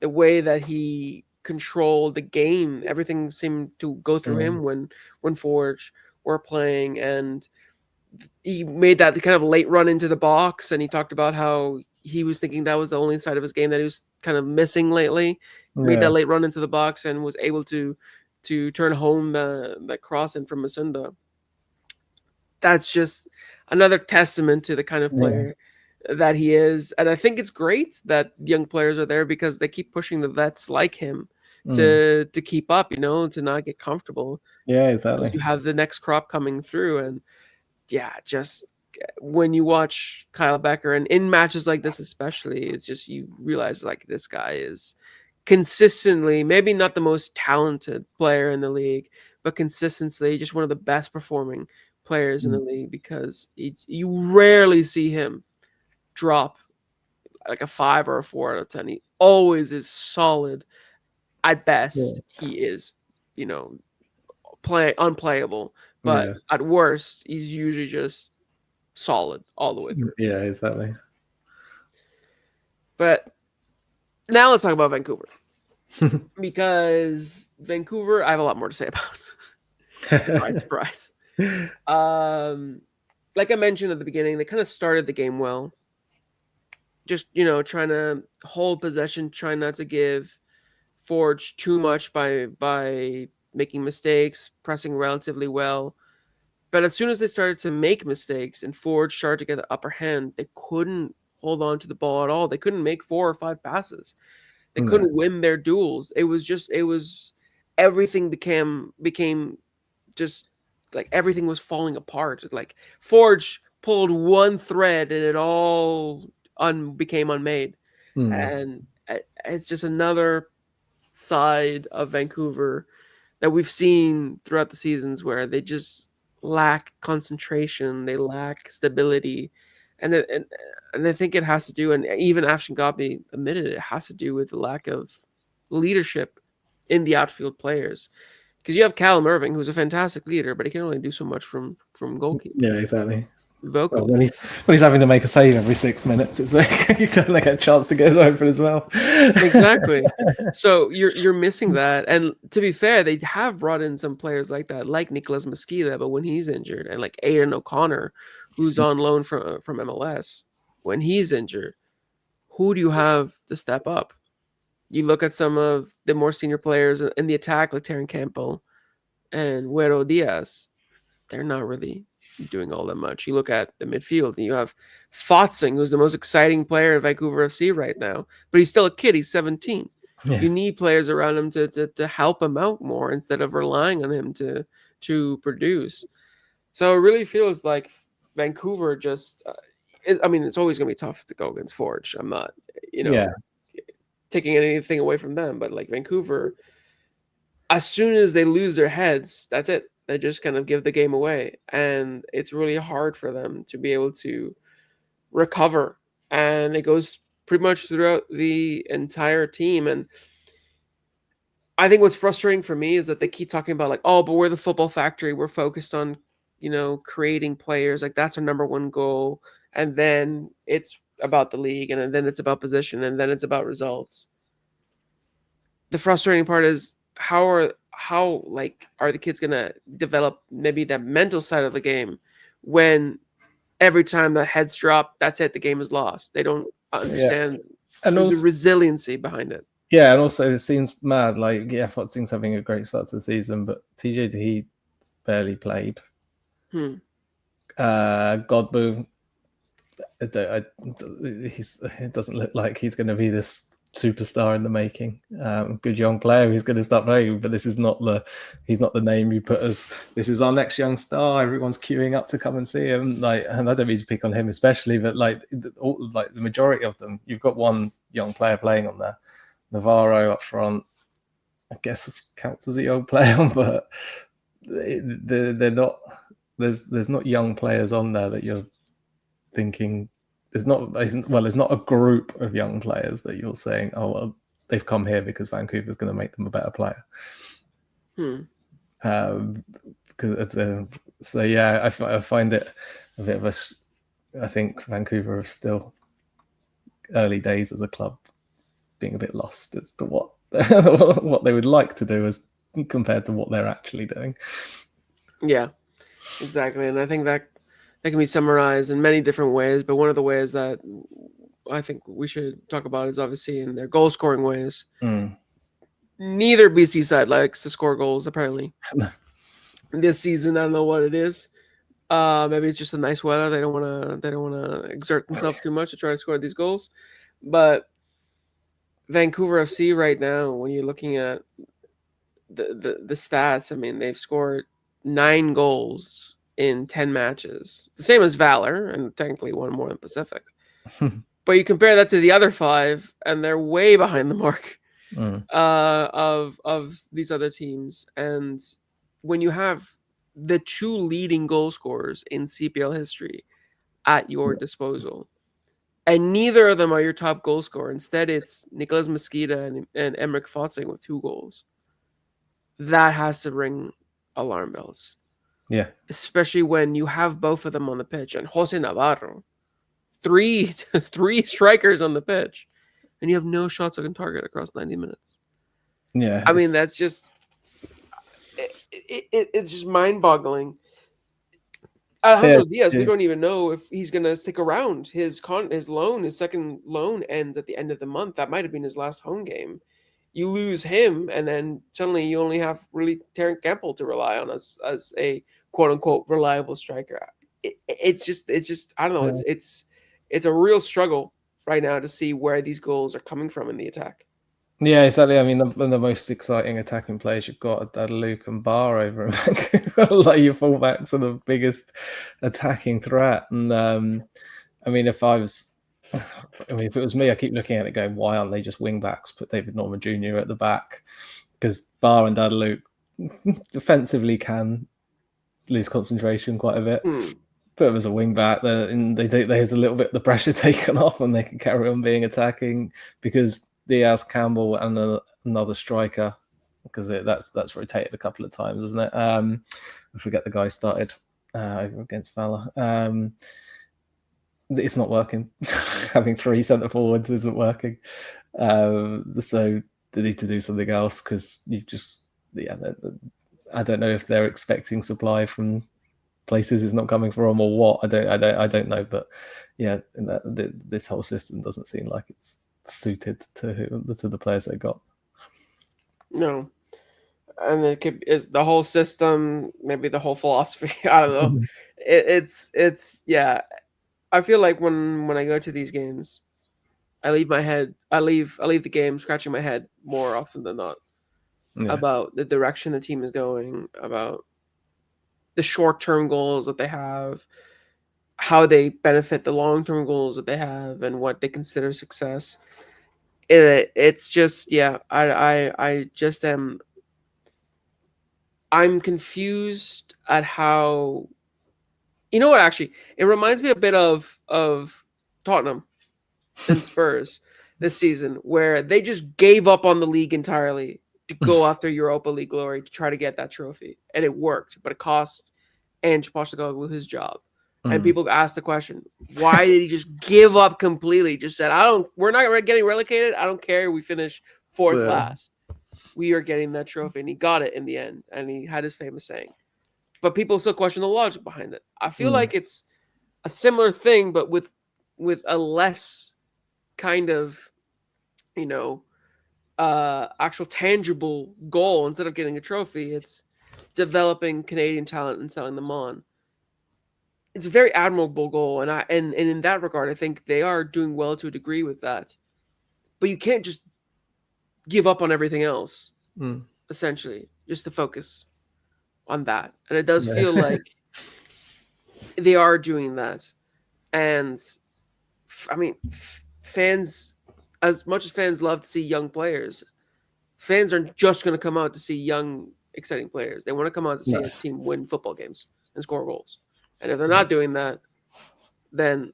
the way that he controlled the game, everything seemed to go through him when Forge were playing, and he made that kind of late run into the box, and he talked about how he was thinking that was the only side of his game that he was kind of missing lately. Made that late run into the box and was able to turn home the cross in from Massunda. That's just another testament to the kind of player that he is. And I think it's great that young players are there because they keep pushing the vets like him to keep up, to not get comfortable. Yeah, exactly. You have the next crop coming through, and just when you watch Kyle Becker and in matches like this especially, it's just you realize like this guy is consistently maybe not the most talented player in the league, but consistently just one of the best performing players in the league, because you rarely see him drop like a 5 or a 4 out of 10. He always is solid. At best, he is, unplayable, but at worst, he's usually just solid all the way through. Yeah, exactly. But now let's talk about Vancouver. Because Vancouver, I have a lot more to say about. Surprise, surprise. Like I mentioned at the beginning, they kind of started the game well. Just, trying to hold possession, trying not to give Forge too much by making mistakes, pressing relatively well. But as soon as they started to make mistakes and Forge started to get the upper hand, they couldn't hold on to the ball at all. They couldn't make 4 or 5 passes. They No. couldn't win their duels. It was everything became just like everything was falling apart. Like Forge pulled one thread and it all became unmade. Mm. And it's just another side of Vancouver that we've seen throughout the seasons where they just lack concentration, they lack stability, and I think it has to do, and even Afshin Gabi admitted it has to do with the lack of leadership in the outfield players. Because you have Callum Irving, who's a fantastic leader, but he can only do so much from Yeah, goalkeeping exactly. Well, vocally. when he's having to make a save every 6 minutes, it's like you don't get a chance to get open as well. Exactly. So you're missing that. And to be fair, they have brought in some players like that, like Nicholas Mosqueda, but when he's injured, and like Aidan O'Connor, who's on loan from MLS, when he's injured, who do you have to step up? You look at some of the more senior players in the attack, like Terran Campbell and Güero Diaz. They're not really doing all that much. You look at the midfield, and you have Fotzing, who's the most exciting player in Vancouver FC right now, but he's still a kid. He's 17. Yeah, You need players around him to help him out more instead of relying on him to produce. So it really feels like Vancouver just. I mean, it's always going to be tough to go against Forge. I'm not, yeah, taking anything away from them, but like Vancouver, as soon as they lose their heads, that's it. They just kind of give the game away. And it's really hard for them to be able to recover. And it goes pretty much throughout the entire team. And I think what's frustrating for me is that they keep talking about, like, oh, but we're the football factory. We're focused on, creating players. Like, that's our number one goal. And then it's about the league. And then it's about position. And then it's about results. The frustrating part is how like are the kids gonna develop maybe that mental side of the game when every time the heads drop, that's it, the game is lost. They don't yeah. understand And the also, resiliency behind it. yeah, and also it seems mad. Like, yeah, Fotzing's having a great start to the season, but TJ he barely played. Hmm. Godbout, it doesn't look like he's going to be this superstar in the making. Good young player who's going to start playing, but he's not the name you put as this is our next young star. Everyone's queuing up to come and see him. Like, and I don't mean to pick on him especially, but like the majority of them, you've got one young player playing on there. Navarro up front, I guess counts as a young player, but they're not. There's not young players on there that you're thinking there's not a group of young players that you're saying, oh well, they've come here because Vancouver's going to make them a better player. So yeah, I find it a bit of I think Vancouver are still early days as a club, being a bit lost as to what what they would like to do as compared to what they're actually doing. Yeah, exactly. And I think that can be summarized in many different ways, but one of the ways that I think we should talk about is obviously in their goal scoring ways. Neither BC side likes to score goals, apparently. This season, I don't know what it is. Maybe it's just a nice weather. They don't want to exert themselves too much to try to score these goals. But Vancouver FC right now, when you're looking at the stats, I mean, they've scored 9 goals in 10 matches, the same as Valour, and technically one more than Pacific. But you compare that to the other 5, and they're way behind the mark of these other teams. And when you have the 2 leading goal scorers in CPL history at your disposal, and neither of them are your top goal scorer. Instead, it's Nicholas Mosqueda and Emmerich Fotzing with 2 goals. That has to ring alarm bells. Yeah. Especially when you have both of them on the pitch, and Hoce Navarro, three strikers on the pitch, and you have no shots on target across 90 minutes. Yeah. I mean, that's just it's just mind-boggling. Alejandro Diaz, we don't even know if he's going to stick around. His second loan ends at the end of the month. That might have been his last home game. You lose him, and then suddenly you only have really Terrence Campbell to rely on as a quote unquote reliable striker. It's just I don't know. It's a real struggle right now to see where these goals are coming from in the attack. Yeah, exactly. I mean, the most exciting attacking players you've got are Luke and Barr over in Vancouver. Like your fullbacks are the biggest attacking threat. And I mean, if it was me, I keep looking at it going, why aren't they just wing backs? Put David Norman Jr. at the back, because Barr and Luke defensively can lose concentration quite a bit. Put him as a wing back, then there's a little bit of the pressure taken off, and they can carry on being attacking because Diaz, Campbell, and another striker, because that's rotated a couple of times, isn't it? I forget the guy started over against Valour. It's not working. Having three centre forwards isn't working. So they need to do something else because I don't know if they're expecting supply from places it's not coming from or what. I don't know, but yeah, this whole system doesn't seem like it's suited to the players they got. No, and is the whole system, maybe the whole philosophy. I don't know. It's yeah. I feel like when I go to these games, I leave the game scratching my head more often than not about the direction the team is going, about the short-term goals that they have, how they benefit the long-term goals that they have, and what they consider success. It's just I just am. I'm confused at how. You know what? Actually, it reminds me a bit of Tottenham and Spurs this season, where they just gave up on the league entirely to go after Europa League glory to try to get that trophy, and it worked, but it cost Ange Postecoglou his job. And people ask the question, why did he just give up completely? Just said, we're not getting relegated. I don't care. We finish fourth last. We are getting that trophy. And he got it in the end. And he had his famous saying. But people still question the logic behind it. I feel like it's a similar thing, but with a less kind of, actual tangible goal. Instead of getting a trophy, it's developing Canadian talent and selling them on. It's a very admirable goal, and in that regard, I think they are doing well to a degree with that. But you can't just give up on everything else, essentially, just to focus on that. And it does feel like they are doing that. And I mean, fans, as much as fans love to see young players, fans aren't just going to come out to see young, exciting players. They want to come out to see a team win football games and score goals. And if they're not doing that, then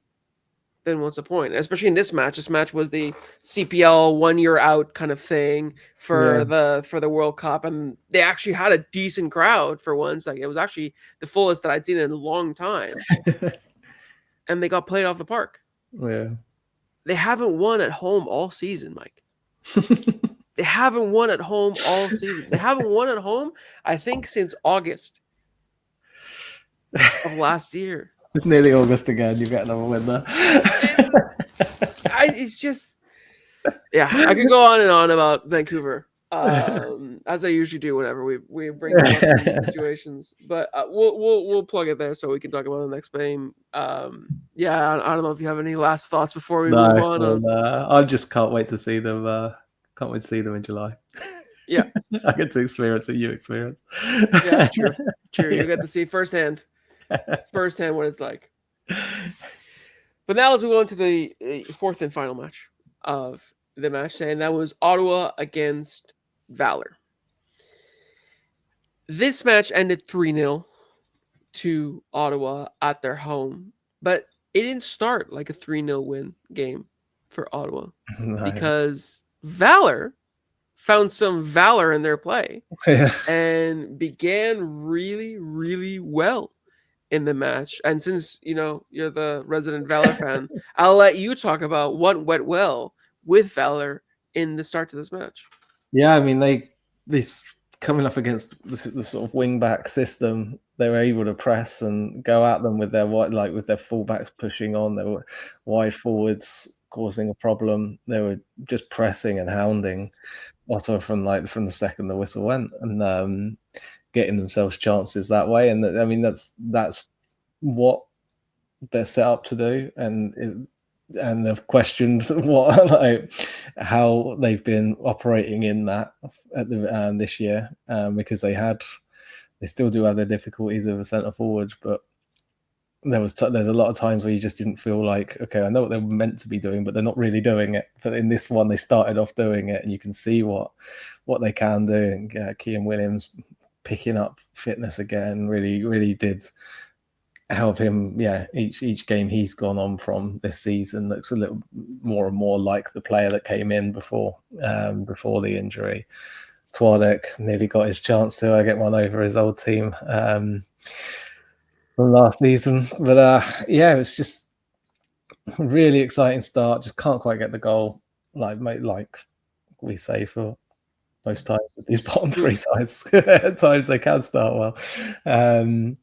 what's the point? Especially in this match. This match was the CPL 1 year out kind of thing for the World Cup, and they actually had a decent crowd for once. Like, it was actually the fullest that I'd seen in a long time. And they got played off the park. Yeah. They haven't won at home all season, Mike. They haven't won at home all season. They haven't won at home, I think, since August of last year. It's nearly August again. You get another win there. It's just, I could go on and on about Vancouver, as I usually do whenever we bring up these situations. But we'll plug it there so we can talk about the next game. I don't know if you have any last thoughts before we move on. I just can't wait to see them. Can't wait to see them in July. Yeah, I get to experience what you experience. Yeah, that's true. You get to see firsthand what it's like. But now let's move on to the fourth and final match of the Matchday, and that was Ottawa against Valour. This match ended 3-0 to Ottawa at their home, but it didn't start like a 3-0 win game for Ottawa because Valour found some valor in their play and began really, really well in the match. And since you're the resident Valour fan, I'll let you talk about what went well with Valour in the start to this match. Yeah, I mean they coming up against the sort of wing back system, they were able to press and go at them with their with their fullbacks pushing on. They were wide forwards causing a problem. They were just pressing and hounding Ottawa from the second the whistle went, and getting themselves chances that way. And I mean that's what they're set up to do, and they've questioned how they've been operating in that at the this year, because they still do have their difficulties of a centre forward, but there's a lot of times where you just didn't feel like, okay, I know what they're meant to be doing, but they're not really doing it. But in this one, they started off doing it, and you can see what they can do. And Kean Williams picking up fitness again really did help him. Yeah, each game he's gone on from this season looks a little more and more like the player that came in before the injury. Twadek nearly got his chance to get one over his old team from last season, but yeah, it was just a really exciting start. Just can't quite get the goal, like we say for most times with these bottom three sides. At times they can start well, and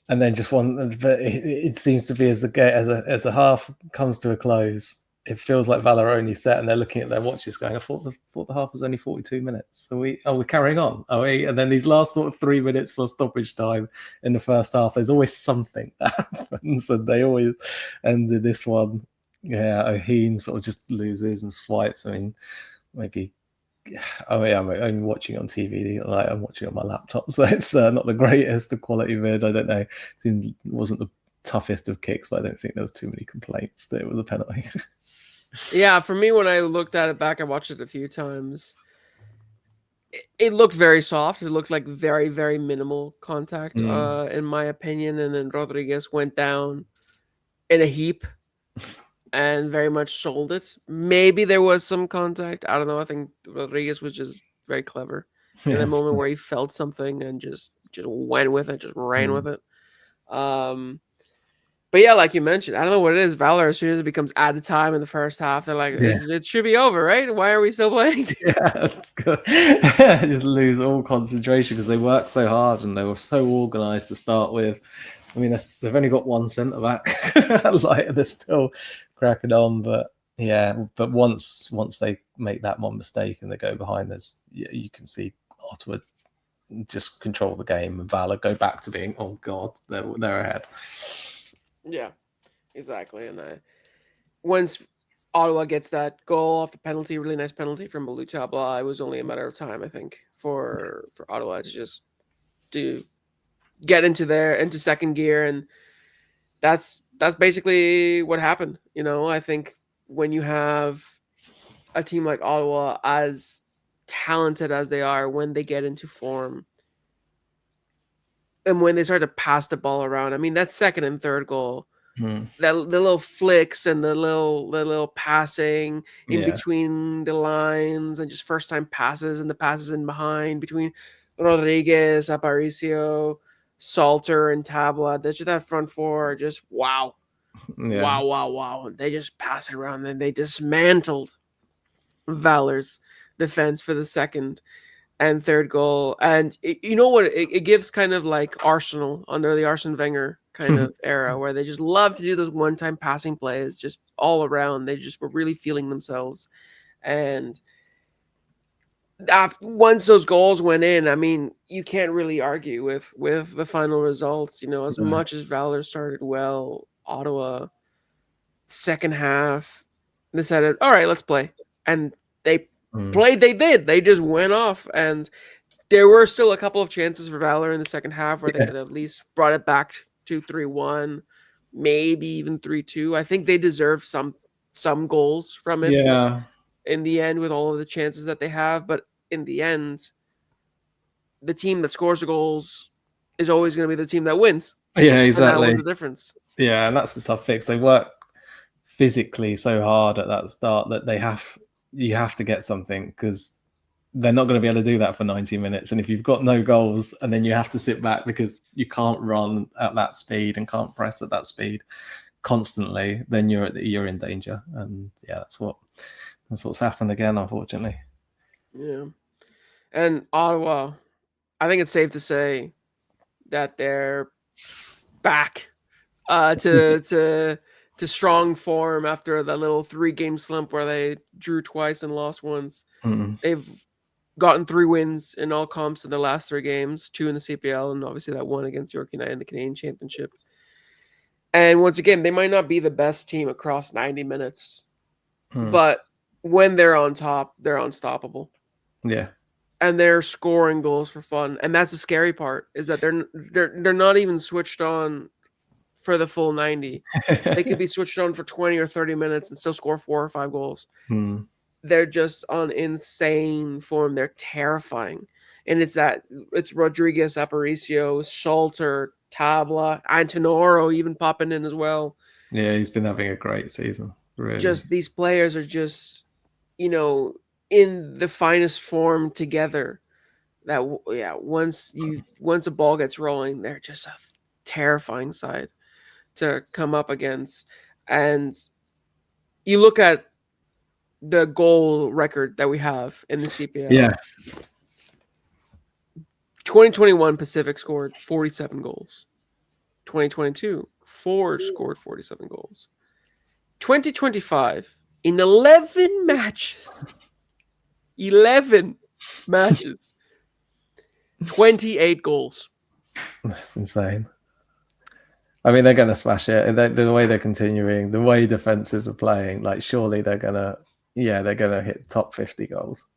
then just one. But it seems to be as the half comes to a close, it feels like Valour only set, and they're looking at their watches going, I thought the half was only 42 minutes. So we're carrying on. And then these last 3 minutes for stoppage time in the first half, there's always something that happens, and they always ended this one. Yeah, O'Heen sort of just loses and swipes. I mean, maybe. Oh yeah, I'm only watching on TV. Like I'm watching on my laptop, so it's not the greatest of quality vid. I don't know. It wasn't the toughest of kicks, but I don't think there was too many complaints that it was a penalty. Yeah, for me, when I looked at it back, I watched it a few times. It looked very soft. It looked like very, very minimal contact, in my opinion. And then Rodriguez went down in a heap and very much sold it. Maybe there was some contact. I don't know. I think Rodriguez was just very clever in the moment where he felt something and just went with it, just ran with it. But yeah, like you mentioned, I don't know what it is. Valour, as soon as it becomes added time in the first half, they're like, it should be over, right? Why are we still playing? Yeah, that's good. Just lose all concentration because they worked so hard and they were so organised to start with. I mean, they've only got one centre back. Like they're still cracking on, but yeah. But once they make that one mistake and they go behind, you can see Ottawa just control the game and Valour go back to being, oh god, they're ahead. Yeah, exactly. And once Ottawa gets that goal off the penalty, really nice penalty from OTTAWA, it was only a matter of time, I think, for Ottawa to just get into second gear, and that's basically what happened. I think when you have a team like Ottawa, as talented as they are, when they get into form and when they start to pass the ball around, I mean, that second and third goal, the little flicks and the little passing in between the lines and just first time passes and the passes in behind between Rodriguez, Aparicio, Salter, and Tabla. That's just that front four. Just wow. Wow. They just pass it around and they dismantled Valour's defense for the second and third goal. And you know what? It gives kind of like Arsenal under the Arsene Wenger kind of era, where they just love to do those one-time passing plays just all around. They just were really feeling themselves. And once those goals went in, I mean, you can't really argue with the final results. As much as Valour started well, Ottawa second half decided, all right, let's play. And they played, they did. They just went off, and there were still a couple of chances for Valour in the second half where they could have at least brought it back to 3-1, maybe even 3-2. I think they deserve some goals from it. Yeah. In the end, with all of the chances that they have, but in the end, the team that scores the goals is always going to be the team that wins. Yeah, exactly. And that was the difference. Yeah, and that's the tough fix. They work physically so hard at that start that you have to get something, because they're not going to be able to do that for 90 minutes. And if you've got no goals and then you have to sit back because you can't run at that speed and can't press at that speed constantly, then you're in danger. And yeah, that's what's happened again, unfortunately. Yeah. And Ottawa, I think it's safe to say that they're back to strong form after the little 3-game slump where they drew twice and lost once. Mm. They've gotten 3 wins in all comps in their last 3 games, 2 in the CPL, and obviously that one against York United in the Canadian Championship. And once again, they might not be the best team across 90 minutes, but when they're on top, they're unstoppable. Yeah. And they're scoring goals for fun. And that's the scary part, is that they're not even switched on for the full 90. They could be switched on for 20 or 30 minutes and still score 4 or 5 goals. They're just on insane form. They're terrifying. And it's Rodriguez, Aparicio, Salter, Tabla, Antonoro even popping in as well. Yeah, he's been having a great season. Really. Just these players are just, in the finest form together. That once a ball gets rolling, they're just a terrifying side to come up against. And you look at the goal record that we have in the CPL. Yeah. 2021 Pacific scored 47 goals. 2022 Forge scored 47 goals. 2025 in 11 matches. 28 goals. That's insane. I mean, they're going to smash it. The way they're continuing, the way defenses are playing, like surely they're going to hit top 50 goals.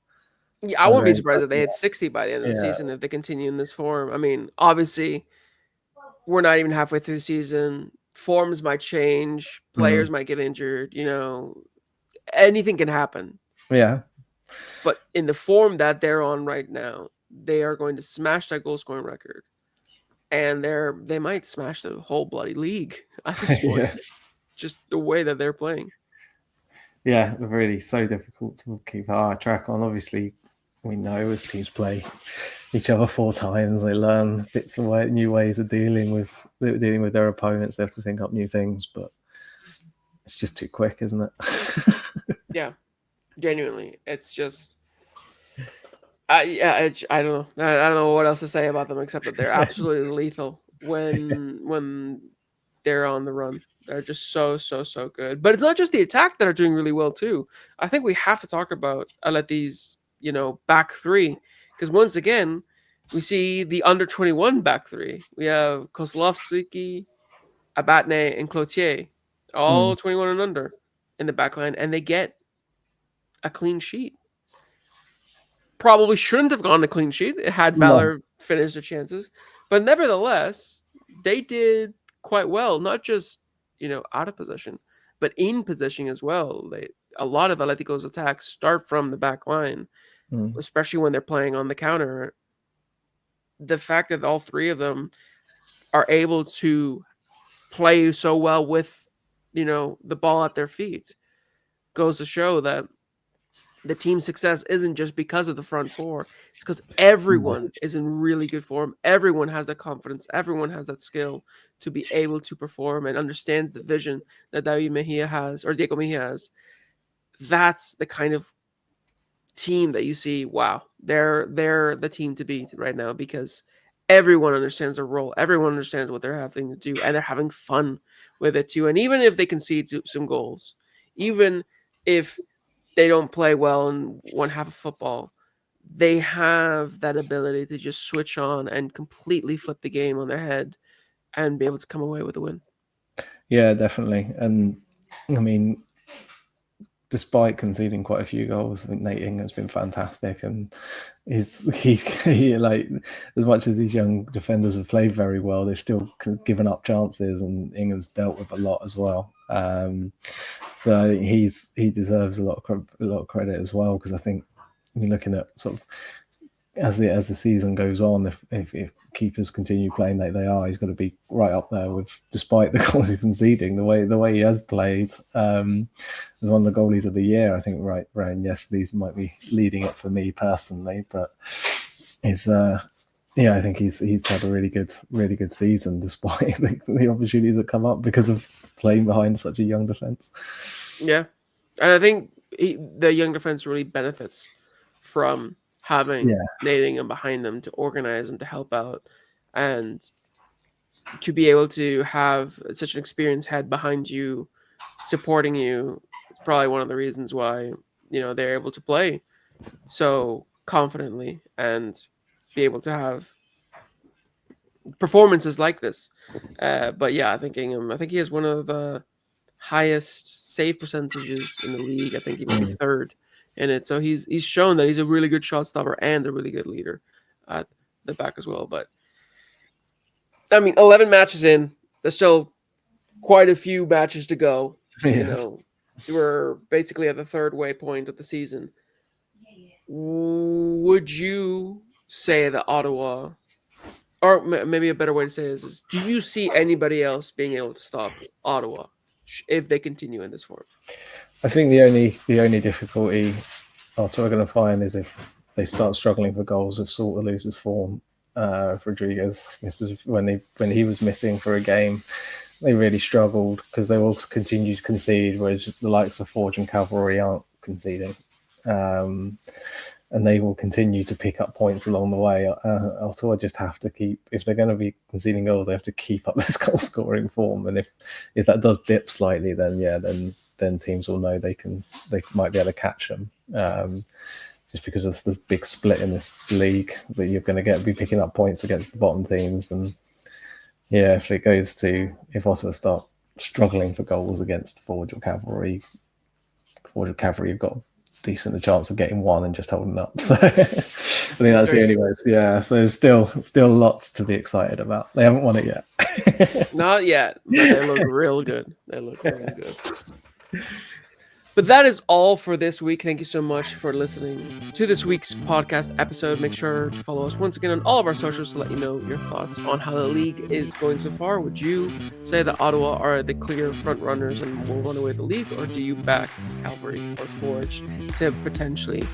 Yeah, I wouldn't be surprised if they hit 60 by the end of the season if they continue in this form. I mean, obviously, we're not even halfway through the season. Forms might change. Players might get injured. Anything can happen. Yeah. But in the form that they're on right now, they are going to smash that goal scoring record. And they might smash the whole bloody league at this point. Just the way that they're playing. Yeah, really so difficult to keep our track on. Obviously, we know as teams play each other 4 times, they learn bits of new ways of dealing with their opponents. They have to think up new things, but it's just too quick, isn't it? Yeah, genuinely, it's just. I don't know. I don't know what else to say about them except that they're absolutely lethal when they're on the run. They're just so good. But it's not just the attack that are doing really well too. I think we have to talk about Aleti's, back 3, because once again we see the under 21 back 3. We have Kozlovsky, Abatne, and Cloutier, all 21 and under in the back line, and they get a clean sheet. Probably shouldn't have gone a clean sheet had Valour finished their chances, but nevertheless, they did quite well. Not just out of possession, but in possession as well. A lot of Atletico's attacks start from the back line, especially when they're playing on the counter. The fact that all 3 of them are able to play so well with the ball at their feet goes to show that the team's success isn't just because of the front 4. It's because everyone is in really good form. Everyone has that confidence. Everyone has that skill to be able to perform and understands the vision that Diego Mejia has. That's the kind of team that you see. Wow, they're the team to beat right now, because everyone understands their role. Everyone understands what they're having to do, and they're having fun with it too. And even if they concede some goals, even if they don't play well in one half of football, they have that ability to just switch on and completely flip the game on their head and be able to come away with a win. Yeah, definitely. And I mean, despite conceding quite a few goals, I think Nate Ingham's been fantastic, and he like, as much as these young defenders have played very well, they've still given up chances, and Ingham's dealt with a lot as well. So I think he deserves a lot of credit as well, because I think you're looking at sort of as the season goes on, if keepers continue playing like they are, he's got to be right up there with, despite the goals he's conceding, the way he has played. As one of the goalies of the year, I think Ryan Yesley's might be leading it for me personally, but it's I think he's had a really good season despite the opportunities that come up because of playing behind such a young defense. Yeah, and I think the young defense really benefits from having Nadingham behind them to organize and to help out, and to be able to have such an experienced head behind you supporting you is probably one of the reasons why they're able to play so confidently and be able to have performances like this. But yeah, I think Ingham, I think he has one of the highest save percentages in the league. I think he might be third in it. So he's shown that he's a really good shot stopper and a really good leader at the back as well. But I mean, 11 matches in, there's still quite a few matches to go. We're basically at the third waypoint of the season. Would you say that Ottawa, or maybe a better way to say this is, do you see anybody else being able to stop Ottawa if they continue in this form? I think the only difficulty Ottawa are going to find is if they start struggling for goals, if Salter loses form. Rodriguez, when he was missing for a game, they really struggled because they all continue to concede, whereas the likes of Forge and Cavalry aren't conceding. And they will continue to pick up points along the way. Ottawa just have to keep, if they're going to be conceding goals, they have to keep up this goal scoring form. And if that does dip slightly, then teams will know they might be able to catch them. Just because of the big split in this league that you're going to be picking up points against the bottom teams. And yeah, if Ottawa start struggling for goals against Forge or Cavalry have got decent chance of getting one and just holding up. So I think that's the only way. Yeah, so still lots to be excited about. They haven't won it yet. Not yet, but they look real good. They look really good. But that is all for this week. Thank you so much for listening to this week's podcast episode. Make sure to follow us once again on all of our socials to let you know your thoughts on how the league is going so far. Would you say that Ottawa are the clear front runners and will run away the league, or do you back Cavalry or Forge to potentially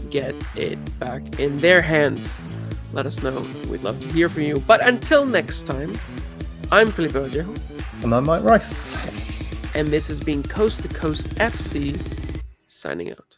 get it back in their hands? Let us know. We'd love to hear from you. But until next time, I'm Felipe and Mike. And I'm Mike Rice. And this has been Coast to Coast FC, signing out.